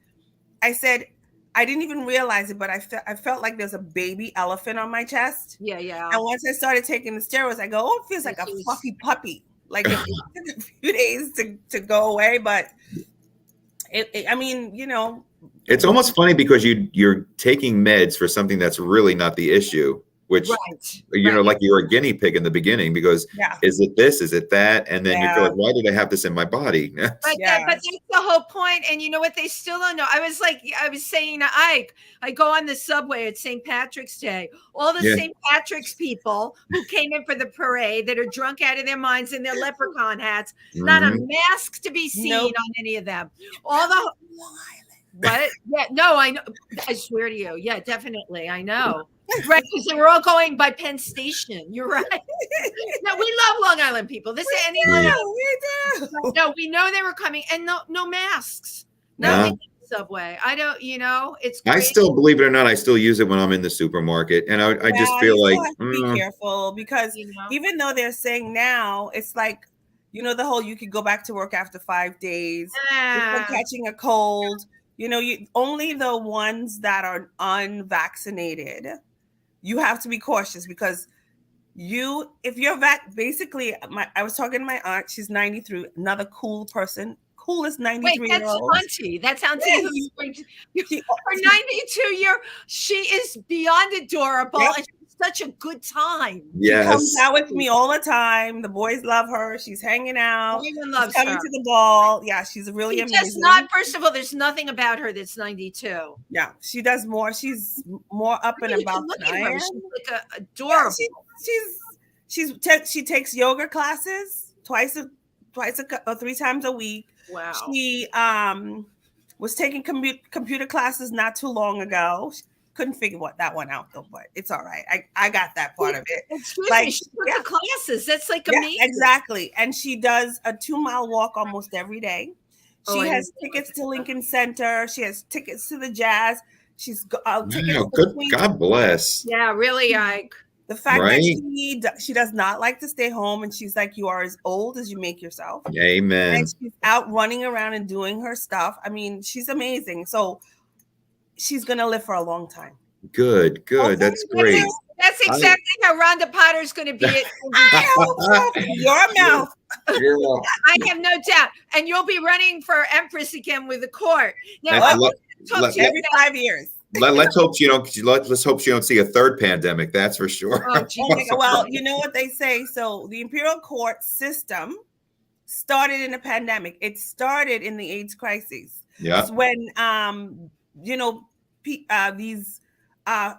I said, I didn't even realize it, but I felt like there's a baby elephant on my chest. Yeah. And once I started taking the steroids, I go, oh, it feels like a fluffy puppy. Like it took a few days to go away, but I mean, you know. It's almost funny because you're taking meds for something that's really not the issue. Which, you know, like you were a guinea pig in the beginning, because is it this? Is it that? And then you feel like, why did I have this in my body? But that's the whole point. And you know what? They still don't know. I was saying to Ike, I go on the subway at St. Patrick's Day. All the St. Patrick's people who came in for the parade that are drunk out of their minds in their leprechaun hats, not a mask to be seen on any of them. All the what? Yeah, no, I know. I swear to you. Yeah, definitely. I know. Right, because they were all going by Penn Station. You're right. No, we love Long Island people. This is we do. No, we know they were coming, and no masks. Nothing in the subway. I don't. You know, it's. Great. I still, believe it or not, I still use it when I'm in the supermarket, and I just feel like have to be careful, because even though they're saying now, it's like, you know, the whole you could go back to work after 5 days, catching a cold. You know, only the ones that are unvaccinated. You have to be cautious, because if you're basically, I was talking to my aunt, she's 93, another cool person, coolest 93-year-old. That's Auntie. Her 92-year, she is beyond adorable. Yep. And she's such a good time. Yes. She comes out with me all the time. The boys love her. She's hanging out. Everyone loves her. Coming to the ball. Yeah, she's really amazing. Does not, first of all, there's nothing about her that's 92. Yeah, she does more. She's more up and about than I am. She's like adorable. Yeah, she takes yoga classes twice or 3 times a week. Wow. She was taking computer classes not too long ago. Couldn't figure that one out though, but it's all right. I got that part of it. Excuse me, she took the classes. That's like amazing. Exactly. And she does a 2-mile walk almost every day. She has tickets to Lincoln Center. She has tickets to the Jazz. She's tickets God bless. Yeah, really, Ike. The fact that she does not like to stay home, and she's like, you are as old as you make yourself. Amen. And she's out running around and doing her stuff. I mean, she's amazing. So she's going to live for a long time. Good. That's great. That's exactly how Rhonda Potter's going to be. Your mouth. I have no doubt. And you'll be running for Empress again with the court. Now, every 5 years. Let's hope she don't see a third pandemic. That's for sure. Well, you know what they say. So the Imperial court system started in a pandemic. It started in the AIDS crisis. Yeah. It's when these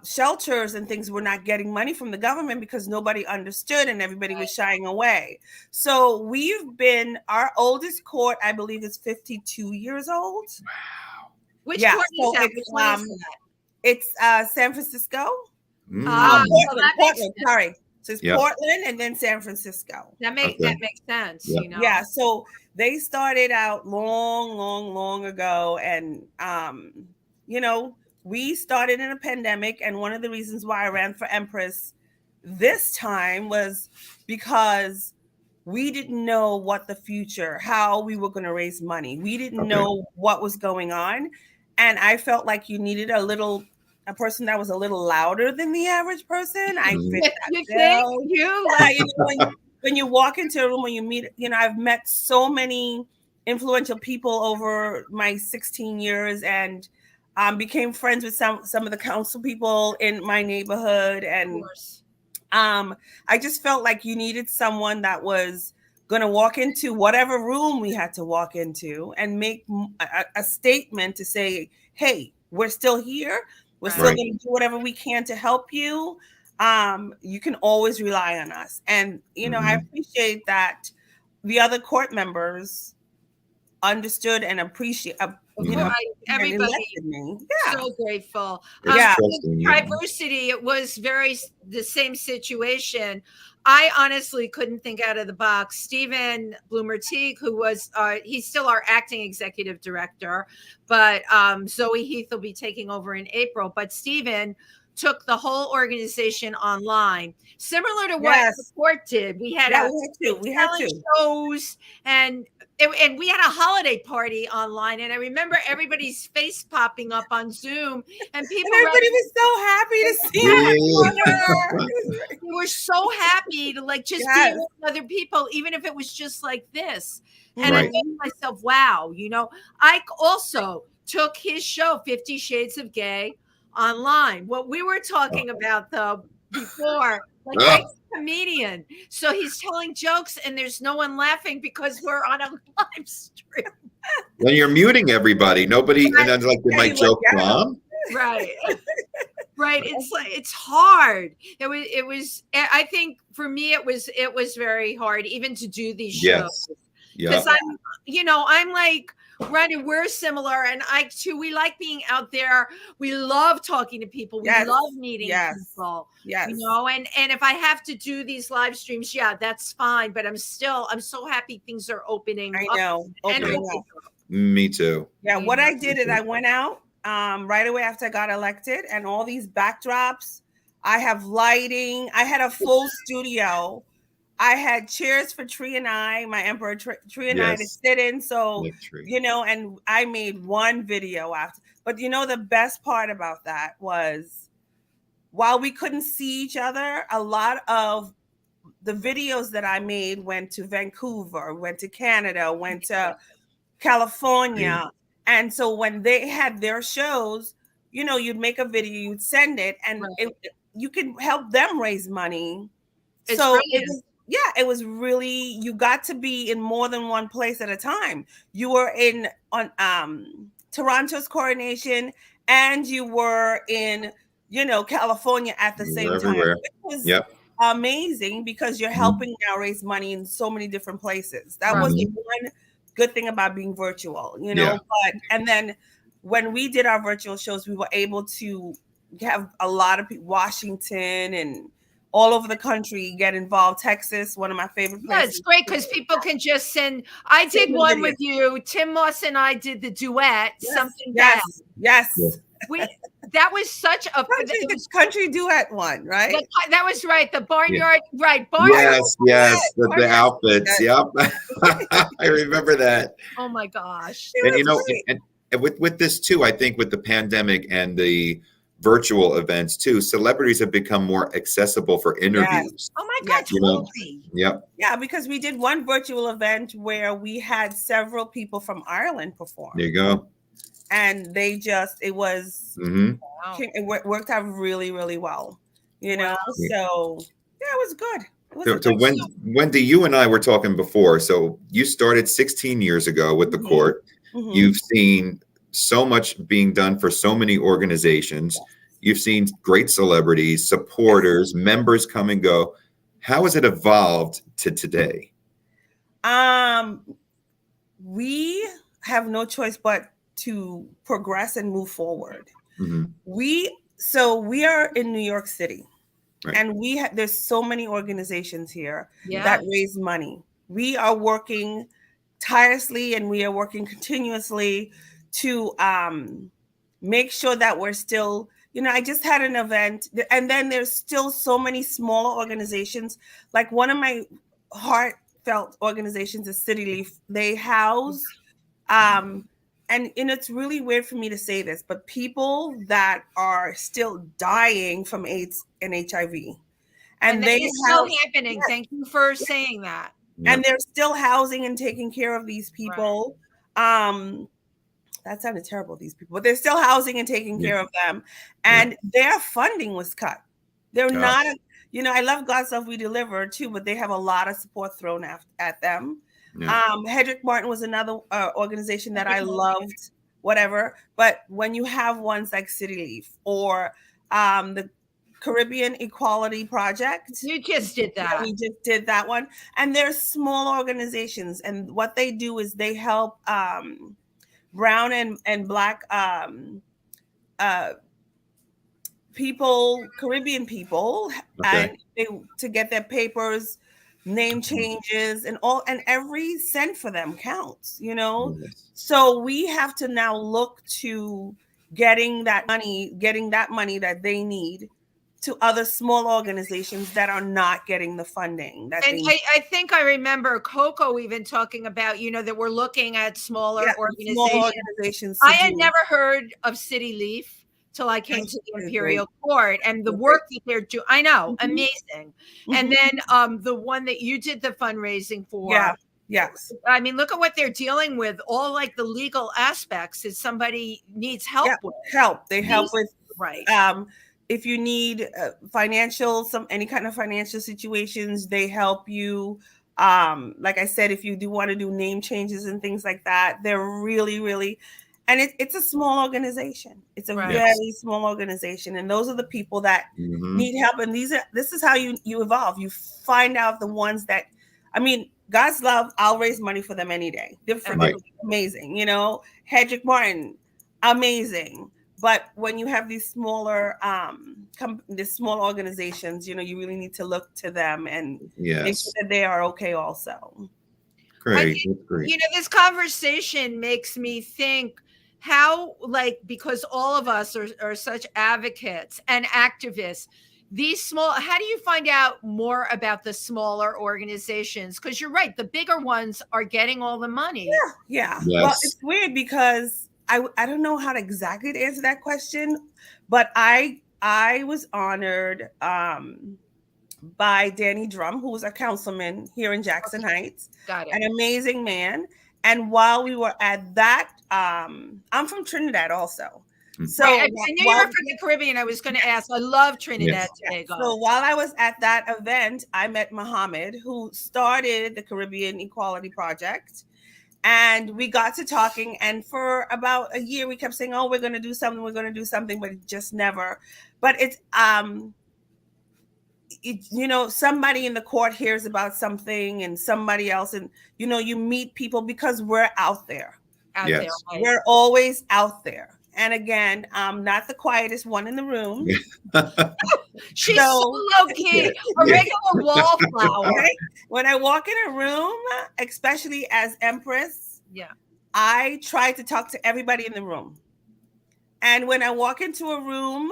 shelters and things were not getting money from the government because nobody understood and everybody was shying away. So our oldest court, I believe, is 52 years old. Wow. Which court is that? Which one is that? It's San Francisco. Portland. Sorry. So it's Portland and then San Francisco. That makes sense. Yeah. You know. Yeah. So they started out long ago, and we started in a pandemic, and one of the reasons why I ran for Empress this time was because we didn't know what the future, how we were going to raise money. We didn't know what was going on, and I felt like you needed a person that was a little louder than the average person. I fit that. When you walk into a room, when you meet, I've met so many influential people over my 16 years, and became friends with some of the council people in my neighborhood. And I just felt like you needed someone that was going to walk into whatever room we had to walk into and make a statement to say, hey, we're still here. We're still going to do whatever we can to help you. You can always rely on us. And, I appreciate that the other court members understood and appreciate, everybody. and elected me. Yeah. So grateful. Yeah. Triversity, it was very the same situation. I honestly couldn't think out of the box. Stephen Bloomer-Teague, who was, he's still our acting executive director, but Zoe Heath will be taking over in April. But Stephen took the whole organization online, similar to what the court did. We had shows, and we had a holiday party online, and I remember everybody's face popping up on Zoom, and everybody was so happy to see they were so happy to like just be with other people, even if it was just like this. And I thought to myself, wow, you know, I also took his show 50 Shades of Gay online. What we were talking about though before, like Greg's a comedian, so he's telling jokes and there's no one laughing because we're on a live stream. When you're muting everybody, nobody, and then like they might joke wrong. Right. It's like, it's hard. It was, I think for me, it was very hard even to do these shows. Because I'm like, Ren, we're similar, and I too. We like being out there. We love talking to people. We love meeting people. You know, and if I have to do these live streams, that's fine. But I'm so happy things are opening. I know. Opening up. Me too. Yeah. What I did is I went out right away after I got elected, and all these backdrops. I have lighting. I had a full studio. I had chairs for Tree and I, my Emperor Tree and I to sit in. So, you know, and I made one video after. But, you know, the best part about that was while we couldn't see each other, a lot of the videos that I made went to Vancouver, went to Canada, went to California. And so when they had their shows, you know, you'd make a video, you'd send it, and you can help them raise money. It was really, you got to be in more than one place at a time. You were on Toronto's coronation, and you were in, you know, California at the same time. It was amazing because you're helping now raise money in so many different places. That was the one good thing about being virtual, you know. But and then when we did our virtual shows, we were able to have a lot of people, Washington and all over the country get involved. Texas, one of my favorite places. Yeah, it's great because people can just send. I did one with you. Tim Moss and I did the duet. That was such a country duet one, right? That was right. The barnyard, Barnyard. Yes. The outfits. Yep. I remember that. Oh my gosh. And you know, and with this too, I think with the pandemic and the virtual events too, celebrities have become more accessible for interviews. Oh my God, totally. Yeah, because we did one virtual event where we had several people from Ireland perform. There you go. And they just, it was, it worked out really, really well, you know? So yeah, it was good. So Wendy, you and I were talking before. So you started 16 years ago with the court. You've seen so much being done for so many organizations. You've seen great celebrities, supporters, members come and go. How has it evolved to today? We have no choice but to progress and move forward. We are in New York City, and there's so many organizations here that raise money. We are working tirelessly and we are working continuously to make sure that we're still, you know, I just had an event, and then there's still so many smaller organizations. Like one of my heartfelt organizations is City Leaf. They house, and it's really weird for me to say this, but people that are still dying from AIDS and HIV. And they still happening. Thank you for saying that. And they're still housing and taking care of these people. That sounded terrible, these people, but they're still housing and taking care of them. And their funding was cut. They're not, you know, I love God Stuff We Deliver too, but they have a lot of support thrown at them. Hedrick Martin was another organization that I loved, whatever. But when you have ones like City Leaf or the Caribbean Equality Project. You just did that. We just did that one. And they're small organizations. And what they do is they help brown and black people, Caribbean people, and to get their papers, name changes, and every cent for them counts, you know. Yes. So we have to now look to getting that money that they need to other small organizations that are not getting the funding. I think I remember Coco even talking about, you know, that we're looking at smaller organizations. I had never heard of City Leaf till I came to the Imperial Court, and the work that they're doing, I know, amazing. And then the one that you did the fundraising for. Yes. I mean, look at what they're dealing with, all like the legal aspects that somebody needs help with. They help with, if you need any kind of financial situations, they help you. Like I said, if you do want to do name changes and things like that, they're really, really, and it's a small organization. It's a very small organization. And those are the people that need help. And this is how you evolve. You find out the ones that, I mean, God's love, I'll raise money for them any day. They're amazing. You know, Hedrick Martin, amazing. But when you have these smaller, these small organizations, you know, you really need to look to them and make sure that they are okay also. Great. That's great. You know, this conversation makes me think how, like, because all of us are such advocates and activists, how do you find out more about the smaller organizations? Because you're right, the bigger ones are getting all the money. Yeah. Yes. Well, it's weird because I don't know how to exactly answer that question, but I was honored by Danny Drum, who was a councilman here in Jackson Heights. Got it. An amazing man. And while we were at that, I'm from Trinidad also. So I knew you were from the Caribbean. I was going to ask. I love Trinidad Tobago. So while I was at that event, I met Muhammad, who started the Caribbean Equality Project. And we got to talking. And for about a year, we kept saying, oh, we're going to do something, but it just never. But it's, you know, somebody in the court hears about something and somebody else. And, you know, you meet people because we're out there. We're always out there. And again, I'm not the quietest one in the room. She's so low key, a regular wallflower. Right? When I walk in a room, especially as Empress, I try to talk to everybody in the room. And when I walk into a room,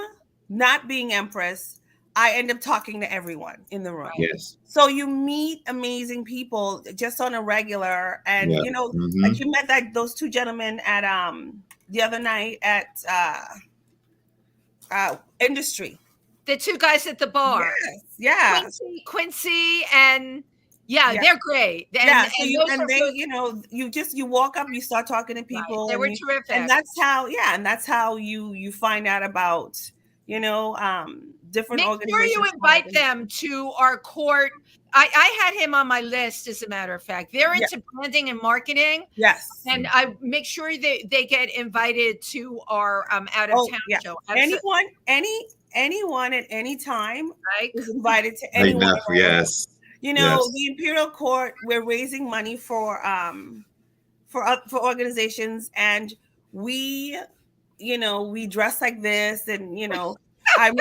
not being Empress, I end up talking to everyone in the room. Yes. So you meet amazing people just on a regular, and you know, like you met those two gentlemen at the other night at Industry. The two guys at the bar. Yes. Quincy and they're great. And, you walk up, you start talking to people. They were terrific. And that's how you find out about, you know, different organizations. Make sure you invite them to our court. I had him on my list, as a matter of fact. They're into branding and marketing. Yes. And I make sure they get invited to our out of town show. Anyone at any time is invited to anyone. Yes. You know, the Imperial Court, we're raising money for organizations, and we dress like this, and you know, I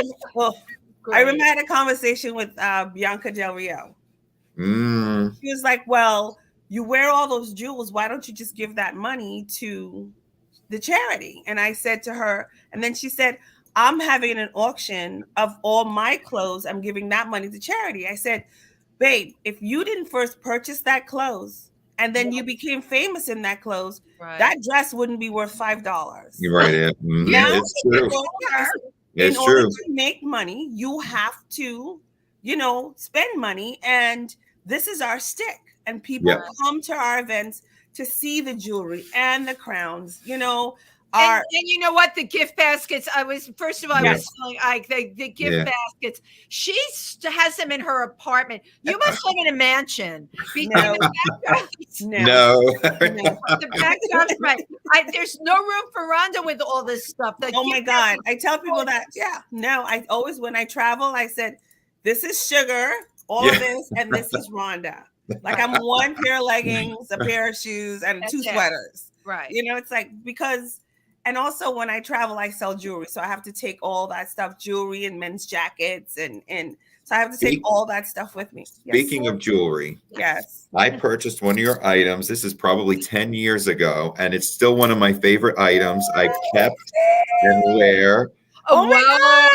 remember I had a conversation with Bianca Del Rio. She was like, well, you wear all those jewels, why don't you just give that money to the charity? And I said to her, and then she said, I'm having an auction of all my clothes, I'm giving that money to charity. I said, babe, if you didn't first purchase that clothes and then you became famous in that clothes, that dress wouldn't be worth $5. You're right. Now, it's true. In order to make money, you have to, you know, spend money. And this is our stick. And people come to our events to see the jewelry and the crowns. You know, are. And you know what? The gift baskets. I was Yes. telling Ike the gift baskets. She has them in her apartment. You must live in a mansion. No. No. The backdrop's right. There's no room for Rhonda with all this stuff. Oh my God! I tell people that. Yeah. No, I always, when I travel, I said, "This is Sugar, all of this, and this is Rhonda." Like I'm one pair of leggings, a pair of shoes, and two sweaters. Right. You know, it's like because, and also when I travel, I sell jewelry, so I have to take all that stuff, jewelry and men's jackets, and so I have to take all that stuff with me. Speaking of jewelry, yes, I purchased one of your items. This is probably 10 years ago, and it's still one of my favorite items I've kept and wear. Oh my God!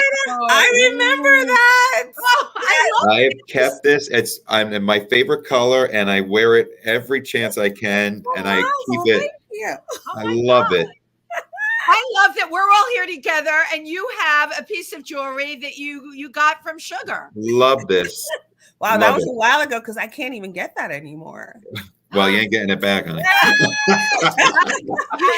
I remember that. Oh, I've kept this. It's in my favorite color, and I wear it every chance I can, and I keep it. I love it. I love that we're all here together, and you have a piece of jewelry that you got from Sugar. Love this. Wow, that was a while ago because I can't even get that anymore. Well, you ain't getting it back, honey. You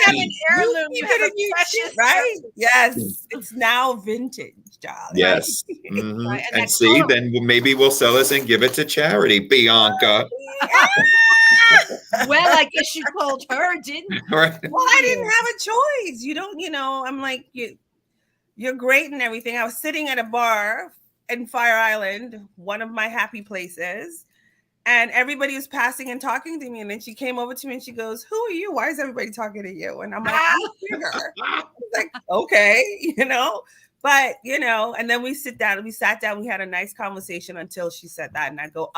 have an heirloom. You have a precious, right? Yes, it's now vintage, darling. Yes. Mm-hmm. Right. And see, then maybe we'll sell this and give it to charity, Bianca. Well, I guess you told her, didn't you? Right. Well, I didn't have a choice. You don't, I'm like, you're great and everything. I was sitting at a bar in Fire Island, one of my happy places, and everybody was passing and talking to me. And then she came over to me and she goes, "Who are you? Why is everybody talking to you?" And I'm like, "I'm Sugar." I was like, okay, but and then we sat down, we had a nice conversation until she said that. And I go,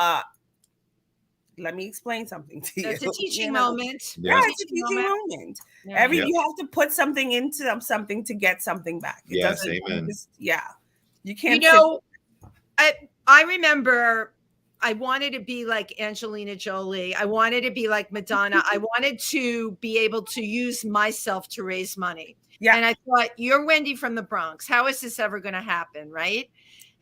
let me explain something to you. It's a teaching moment. Yeah, it's a teaching moment. Yeah. You have to put something into something to get something back. Yes, amen. You can't. I remember I wanted to be like Angelina Jolie. I wanted to be like Madonna. I wanted to be able to use myself to raise money. Yeah. And I thought, you're Wendy from the Bronx. How is this ever going to happen? Right.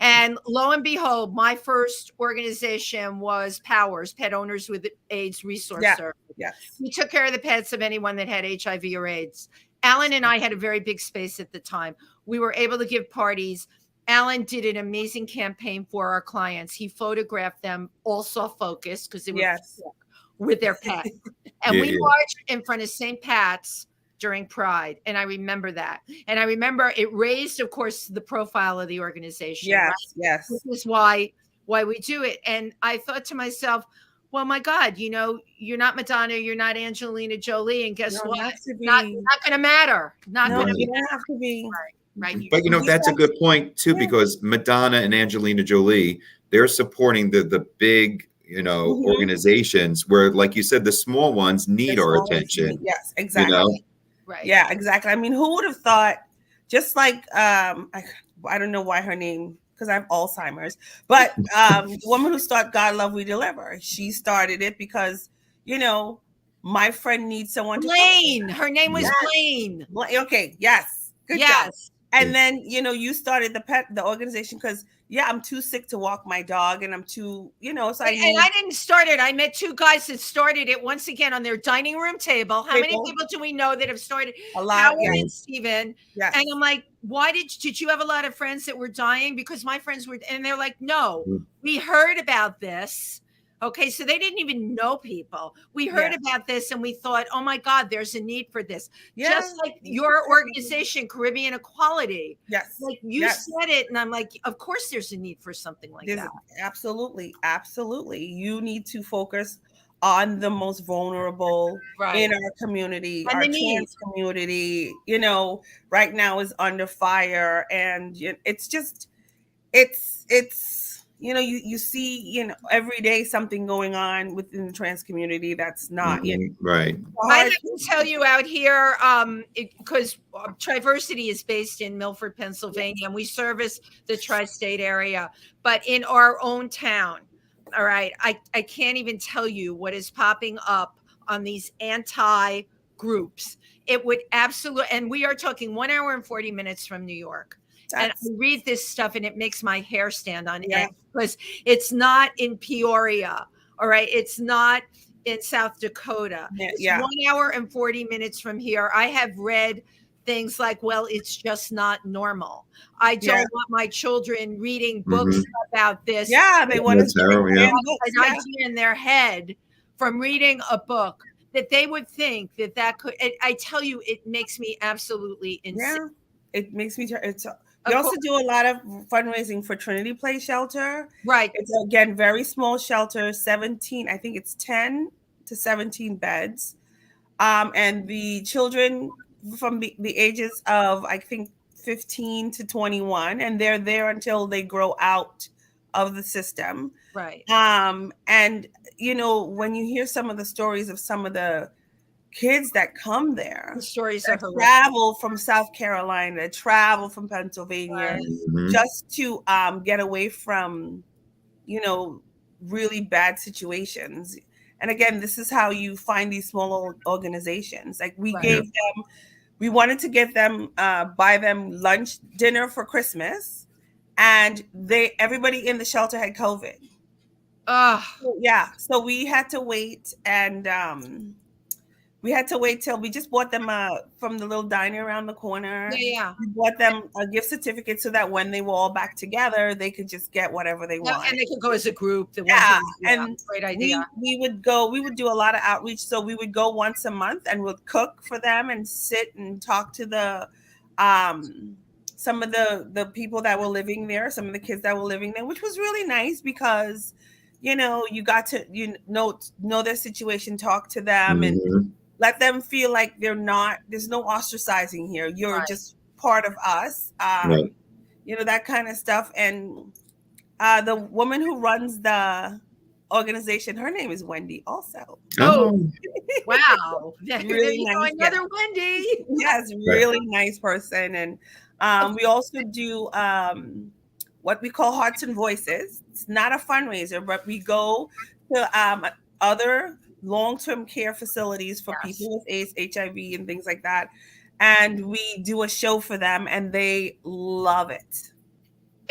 And lo and behold, my first organization was Powers, Pet Owners with AIDS Resource Service. Yes. We took care of the pets of anyone that had HIV or AIDS. Alan and I had a very big space at the time. We were able to give parties. Alan did an amazing campaign for our clients. He photographed them all soft focus because it was with their pet. And we marched in front of St. Pat's during Pride. And I remember that. And I remember it raised, of course, the profile of the organization. Yes, right? yes. This is why we do it. And I thought to myself, well, my God, you're not Madonna, you're not Angelina Jolie. And guess what? Not going to matter. Not going to don't have to be. Right. But that's a good point too, because Madonna and Angelina Jolie, they're supporting the big, organizations where, like you said, the small ones need our attention. Yes, exactly. Right. Yeah, exactly. I mean, who would have thought, just like, I don't know why her name, because I have Alzheimer's, but the woman who started God Love We Deliver, she started it because, my friend needs someone to. Blaine. Her name was Blaine. Okay. Yes. Good job. And then, you started the organization because, I'm too sick to walk my dog and I'm too, so I didn't start it. I met two guys that started it once again on their dining room table. How many people do we know that have started? A lot. Howard and Steven. Yes. And I'm like, why did you have a lot of friends that were dying? Because my friends were, and they're like, no, we heard about this. Okay, so they didn't even know people. We heard about this and we thought, oh my God, there's a need for this. Just like your organization, Caribbean Equality. Yes. Like you said it, and I'm like, of course there's a need for something like that. Absolutely. Absolutely. You need to focus on the most vulnerable in our community. And our trans community, right now is under fire. And it's just, you see, every day something going on within the trans community that's not right. I have to tell you out here, because Triversity is based in Milford, Pennsylvania, and we service the tri-state area. But in our own town, all right, I can't even tell you what is popping up on these anti-groups. It would absolutely, and we are talking 1 hour and 40 minutes from New York. And I read this stuff and it makes my hair stand on end because it's not in Peoria. All right. It's not in South Dakota. It's 1 hour and 40 minutes from here. I have read things like, well, it's just not normal. I don't want my children reading books about this. Yeah, they want to an idea in their head from reading a book that they would think that could. I tell you, it makes me absolutely insane. Yeah, it makes me. We also do a lot of fundraising for Trinity Place Shelter. Right. It's again very small shelter, 17. I think it's 10 to 17 beds, and the children from the ages of, I think, 15 to 21, and they're there until they grow out of the system. Right. And when you hear some of the stories of some of the kids that come there, the stories are travel from South Carolina, travel from Pennsylvania, just to get away from really bad situations. And again, this is how you find these small organizations. Like we wanted to get them, buy them lunch, dinner for Christmas, and everybody in the shelter had COVID. So we had to wait, and we had to wait till we just bought them from the little diner around the corner. Yeah. We bought them a gift certificate so that when they were all back together, they could just get whatever they want. And they could go as a group. And great idea. We would do a lot of outreach. So we would go once a month and we'd cook for them and sit and talk to some of the people that were living there, some of the kids that were living there, which was really nice because, you got to, know their situation, talk to them and let them feel like there's no ostracizing here. You're just part of us, that kind of stuff. And the woman who runs the organization, her name is Wendy also. Oh, wow. Really nice. Another Wendy. Yes, really nice person. And we also do what we call Hearts and Voices. It's not a fundraiser, but we go to other long-term care facilities for people with AIDS, HIV, and things like that. And we do a show for them, and they love it.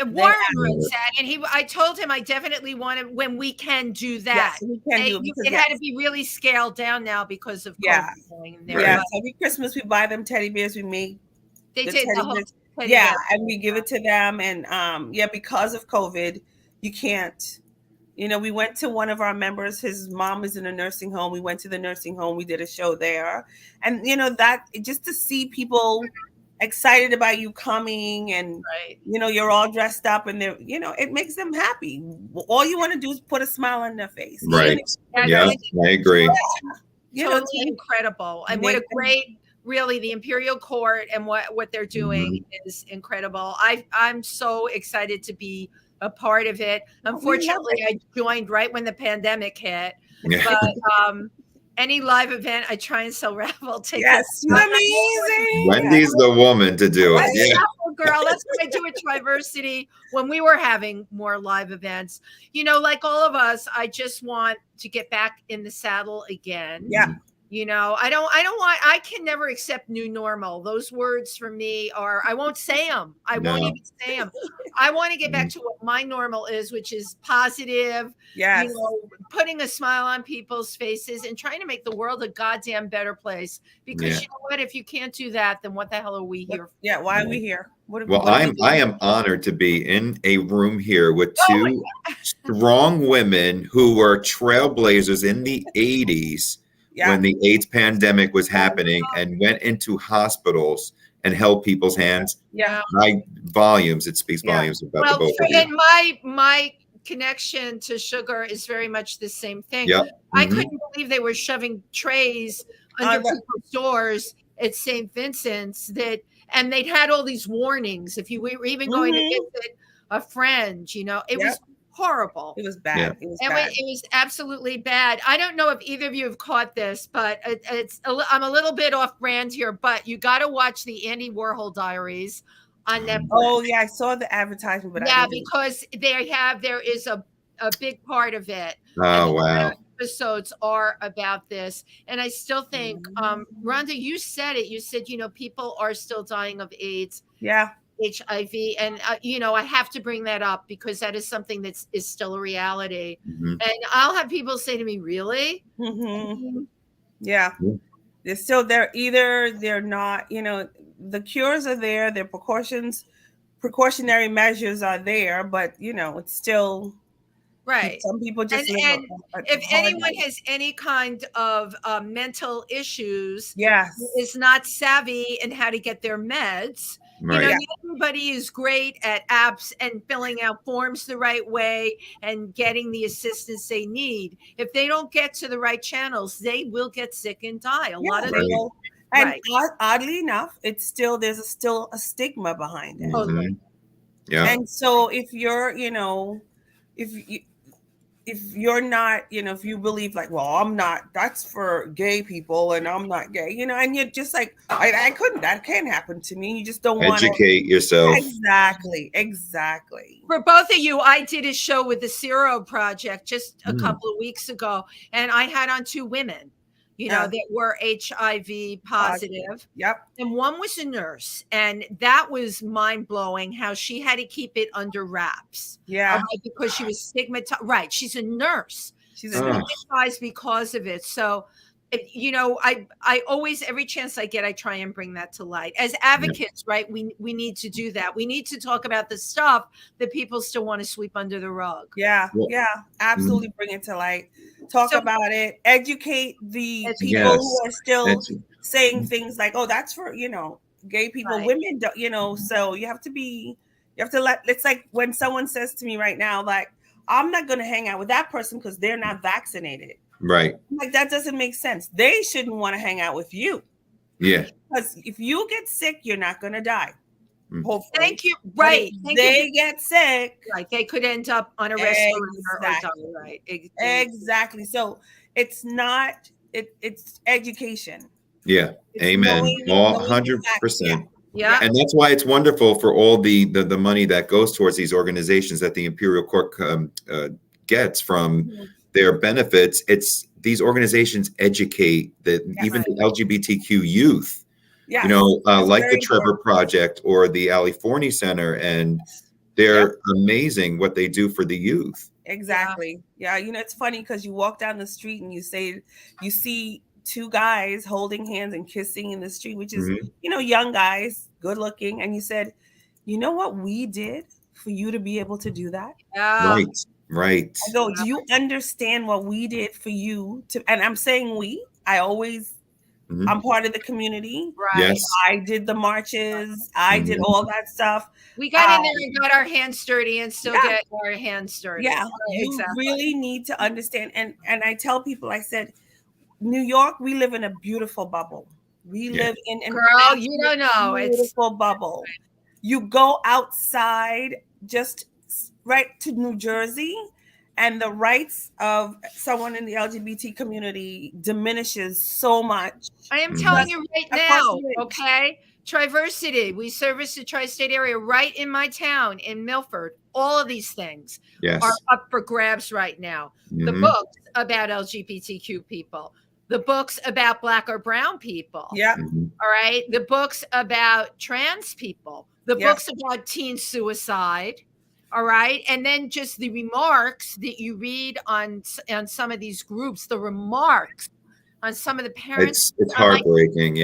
Warren runs that, and I told him I definitely want to when we can do that. Yes, we can do it. It had to be really scaled down now because of COVID going in there. Yeah, every Christmas we buy them teddy bears. We make the whole teddy bear. And we give it to them. And because of COVID, you can't. We went to one of our members, his mom is in a nursing home. We went to the nursing home. We did a show there. And, that just to see people excited about you coming and, you're all dressed up and they're, it makes them happy. All you want to do is put a smile on their face. Right. Yeah, I agree. Totally incredible. And what a great, really, the Imperial Court and what they're doing is incredible. I'm so excited to be a part of it. Unfortunately, I joined right when the pandemic hit. But any live event, I try and sell raffle tickets. Yes, amazing. Wendy's the woman to do it. Yeah, girl. That's what I do at Triversity when we were having more live events. Like all of us, I just want to get back in the saddle again. Yeah. I can never accept new normal. Those words for me I won't say them. I won't even say them. I want to get back to what my normal is, which is positive, putting a smile on people's faces and trying to make the world a goddamn better place. Because you know what? If you can't do that, then what the hell are we here for? Yeah. Why are we here? I am honored to be in a room here with two strong women who were trailblazers in the 80s. When the AIDS pandemic was happening and went into hospitals and held people's hands. It speaks volumes about the both of you. And my connection to sugar is very much the same thing. I couldn't believe they were shoving trays under people's doors at St. Vincent's and they'd had all these warnings. If you were even going to visit a friend, it was horrible. It was bad. It was absolutely bad. I don't know if either of you have caught this, but I'm a little bit off brand here, but you got to watch the Andy Warhol Diaries on Netflix. Oh yeah, I saw the advertisement, but because there is a big part of it. Oh wow. Episodes are about this, and I still think, Rhonda, you said it. You said people are still dying of AIDS. Yeah. HIV, and I have to bring that up because that is something that is still a reality. And I'll have people say to me, really? Yeah. They're still there. Either they're not, the cures are there, their precautionary measures are there, but it's still Right. some people just live And a if hard anyone life. has any kind of mental issues, Yes. is not savvy in how to get their meds, Right. not everybody is great at apps and filling out forms the right way and getting the assistance they need. If they don't get to the right channels, they will get sick and die. A lot of Right. people. And Right. oddly enough, there's still a stigma behind it. Totally. Yeah. And so if you're, if you're not, if you believe like, well, I'm not, that's for gay people and I'm not gay, and you're just like, that can't happen to me. You just don't want to educate yourself. Exactly. For both of you, I did a show with the Zero Project just a couple of weeks ago, and I had on 2 women, that were HIV positive. Yep. And one was a nurse, and that was mind blowing how she had to keep it under wraps. Yeah. Because she was stigmatized. Right. She's a nurse. She's stigmatized because of it. So, I always, every chance I get, I try and bring that to light. As advocates, right, we need to do that. We need to talk about the stuff that people still want to sweep under the rug. Yeah, absolutely. Bring it to light. Talk about it. Educate the people who are still saying things like, "Oh, that's for gay people, women." Don't, so you have to let. It's like when someone says to me right now, like, "I'm not going to hang out with that person because they're not vaccinated." Right. Like that doesn't make sense. They shouldn't want to hang out with you. Yeah. Because if you get sick, you're not going to die. Hopefully. Thank you. Right. They get sick. Right. They could end up on a respirator or die. Right. Exactly. So it's not. It's education. Yeah. It's Amen. All 100%. Yeah. And that's why it's wonderful for all the money that goes towards these organizations that the Imperial Court gets from their benefits. It's these organizations educate even the LGBTQ youth, like the Trevor Project or the Ali Forney Center, and they're amazing what they do for the youth. Exactly. Yeah. It's funny because you walk down the street and you see 2 guys holding hands and kissing in the street, which is, young guys, good looking. And you said, you know what we did for you to be able to do that? Yeah. Right. I go, do you understand what we did for you and I'm saying I'm part of the community. Right. Yes. I did the marches. I did all that stuff. We got in there and got our hands dirty and still get our hands dirty. Yeah. You really need to understand. And I tell people, I said, New York, we live in a beautiful bubble. We live in an girl, you don't know. Beautiful bubble. You go outside just right to New Jersey, and the rights of someone in the LGBT community diminishes so much. I am telling you right now, okay? Triversity, we service the tri-state area right in my town, in Milford. All of these things are up for grabs right now. The books about LGBTQ people, the books about Black or brown people. Yeah. All right. The books about trans people, the books about teen suicide. All right. And then just the remarks that you read on some of these groups, the remarks on some of the parents. It's heartbreaking.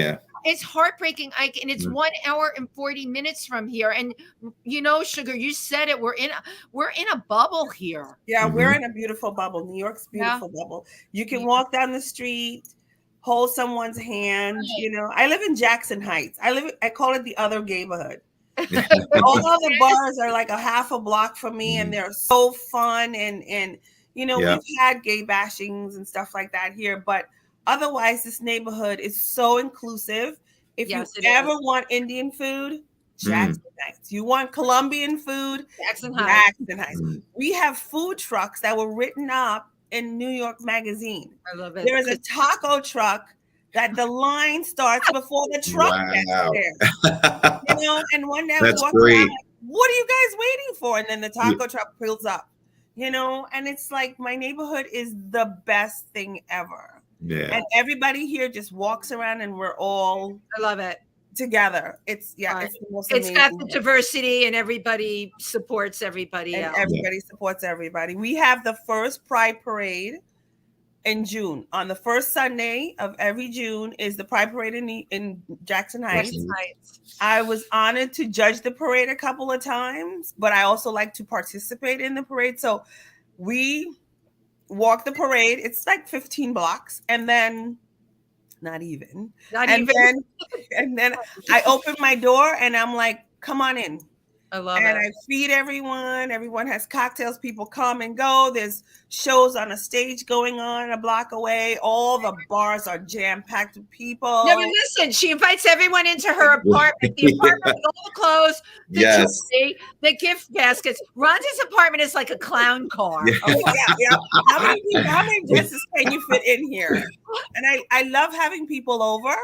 It's heartbreaking, Ike, and it's 1 hour and 40 minutes from here. And Sugar, you said it. We're in a bubble here. Yeah, we're in a beautiful bubble. New York's beautiful bubble. You can walk down the street, hold someone's hand. I live in Jackson Heights. I call it the other neighborhood. All the bars are like a half a block from me, and they're so fun. And we've had gay bashings and stuff like that here, but otherwise, this neighborhood is so inclusive. If you ever want Indian food, Jackson Heights. You want Colombian food, Jackson Heights. We have food trucks that were written up in New York Magazine. I love it. There is a taco truck that the line starts before the truck gets there. And one day that's we walk around like, what are you guys waiting for? And then the taco truck pulls up. And it's like my neighborhood is the best thing ever. Yeah. And everybody here just walks around and we're all I love it together. It's it's the most amazing. Got the diversity and everybody supports everybody else. Everybody supports everybody. We have the first Pride Parade in June. On the first Sunday of every June is the Pride Parade in Jackson Heights. I was honored to judge the parade a couple of times, but I also like to participate in the parade. So we walk the parade. It's like 15 blocks, and then and then I open my door and I'm like, come on in. I love and it. I feed everyone. Everyone has cocktails. People come and go. There's shows on a stage going on a block away. All the bars are jam-packed with people. No, but listen, she invites everyone into her apartment. The apartment with all the clothes, the jewelry, the gift baskets. Rhonda's apartment is like a clown car. Yeah. How many dresses can you fit in here? And I love having people over.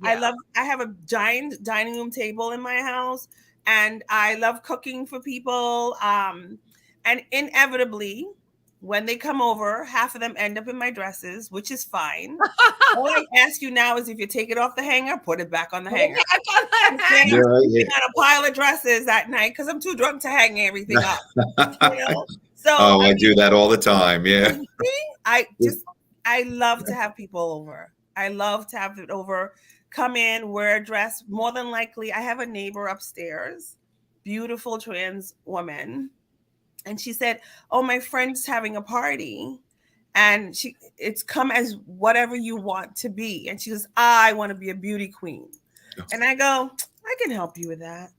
Yeah. I have a giant dining room table in my house. And I love cooking for people. And inevitably, when they come over, half of them end up in my dresses, which is fine. All I ask you now is if you take it off the hanger, put it back on the hanger. I'm on a pile of dresses at night because I'm too drunk to hang everything up. So I do that all the time. Yeah. I love to have people over. I love to have it over. Come in, wear a dress. More than likely, I have a neighbor upstairs, beautiful trans woman. And she said, oh, my friend's having a party. And it's come as whatever you want to be. And she goes, I want to be a beauty queen. And I go, I can help you with that.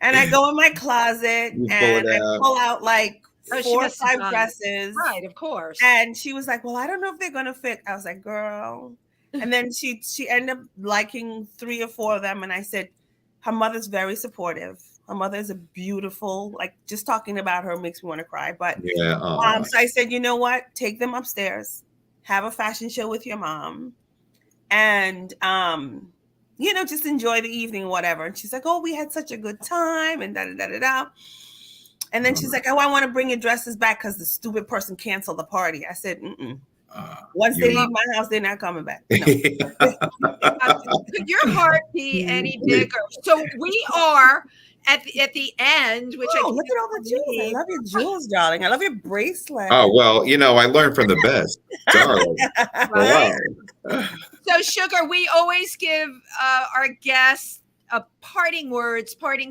And I go in my closet and I pull out like 4 or 5 dresses. Right, of course. And she was like, well, I don't know if they're going to fit. I was like, girl. And then she ended up liking 3 or 4 of them. And I said, her mother's very supportive. Her mother is a beautiful, like just talking about her makes me want to cry. But so I said, you know what? Take them upstairs, have a fashion show with your mom. And, just enjoy the evening, whatever. And she's like, oh, we had such a good time and da-da-da-da-da. And then she's like, oh, I want to bring your dresses back because the stupid person canceled the party. I said, once they leave my house, they're not coming back. No. Could your heart be any bigger? So we are at the end, which look at all the jewels. I love your jewels, darling. I love your bracelet. Oh, well, I learned from the best, darling. Right? So, Sugar, we always give our guests a parting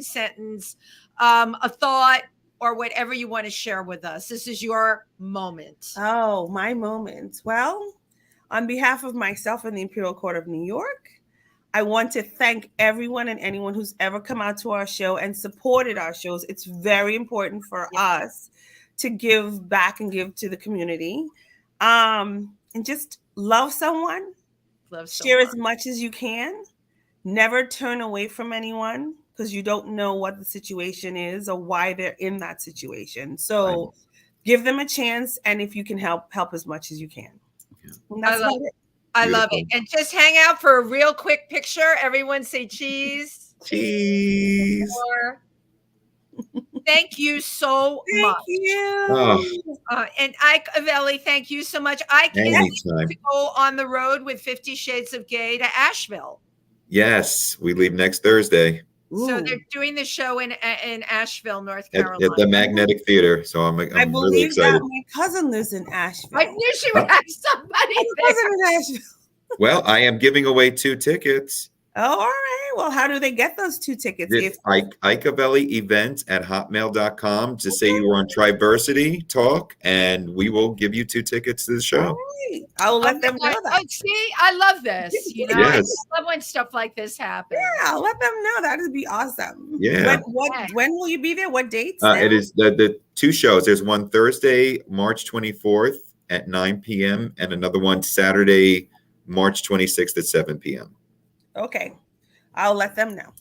sentence, a thought, or whatever you want to share with us. This is your moment. Oh, my moment. Well, on behalf of myself and the Imperial Court of New York, I want to thank everyone and anyone who's ever come out to our show and supported our shows. It's very important for us to give back and give to the community. And just love someone. Share as much as you can. Never turn away from anyone, because you don't know what the situation is or why they're in that situation. So give them a chance. And if you can help as much as you can. I love it. And just hang out for a real quick picture. Everyone say cheese. Cheese. Thank you so much. Thank you. And Ike Avelli, thank you so much. I can't wait to go on the road with 50 Shades of Gay to Asheville. Yes, we leave next Thursday. Ooh. So they're doing the show in Asheville, North Carolina. At the Magnetic Theater. So I'm really excited. That my cousin lives in Asheville. I knew she would have somebody there. Well, I am giving away 2 tickets. Oh, all right. Well, how do they get those 2 tickets? Ike Avelli event at hotmail.com. Just say you were on Triversity Talk, and we will give you 2 tickets to the show. All right. I'll let them know that. See, I love this. I love when stuff like this happens. Yeah, I'll let them know. That would be awesome. Yeah. When will you be there? What dates? It is the 2 shows. There's one Thursday, March 24th at 9 p.m. and another one Saturday, March 26th at 7 p.m. Okay. I'll let them know.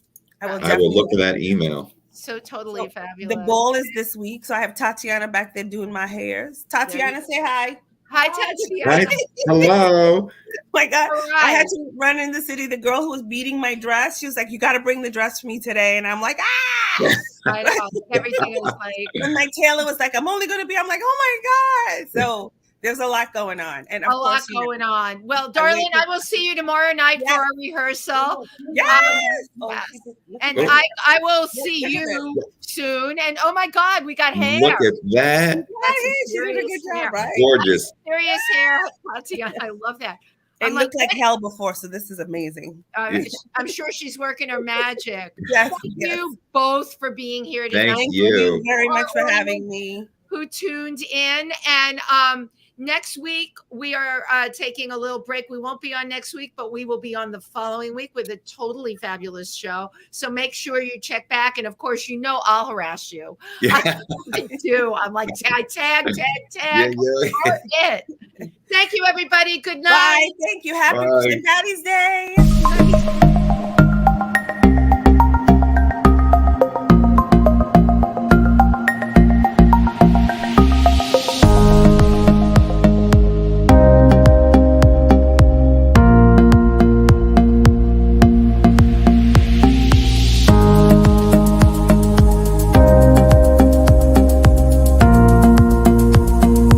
I will look for that email. So totally fabulous. The ball is this week. So I have Tatiana back there doing my hairs. Tatiana, say hi. Hi, Tatiana. Hi. Hello. My God. Right. I had to run in the city. The girl who was beating my dress, she was like, you got to bring the dress for me today. And I'm like, I know. Everything is like. And my tailor was like, I'm only going to be, I'm like, oh my God. So There's a lot going on. And of A lot course, going on. Well, darling, I will see you tomorrow night for our rehearsal. Yes. Yes. And I will see you soon. And oh my God, we got hair. Look at that. She did a good job, right? Gorgeous. Serious hair, Tatiana. I love that. It looked like hell before, so this is amazing. I'm sure she's working her magic. Yes. Thank you both for being here tonight. Thank you very much for having me. Who tuned in. And next week, we are taking a little break. We won't be on next week, but we will be on the following week with a totally fabulous show. So make sure you check back. And of course, I'll harass you. Yeah. I do. I'm like, tag. Yeah. It. Thank you, everybody. Good night. Bye. Thank you. Happy St. Patty's Day.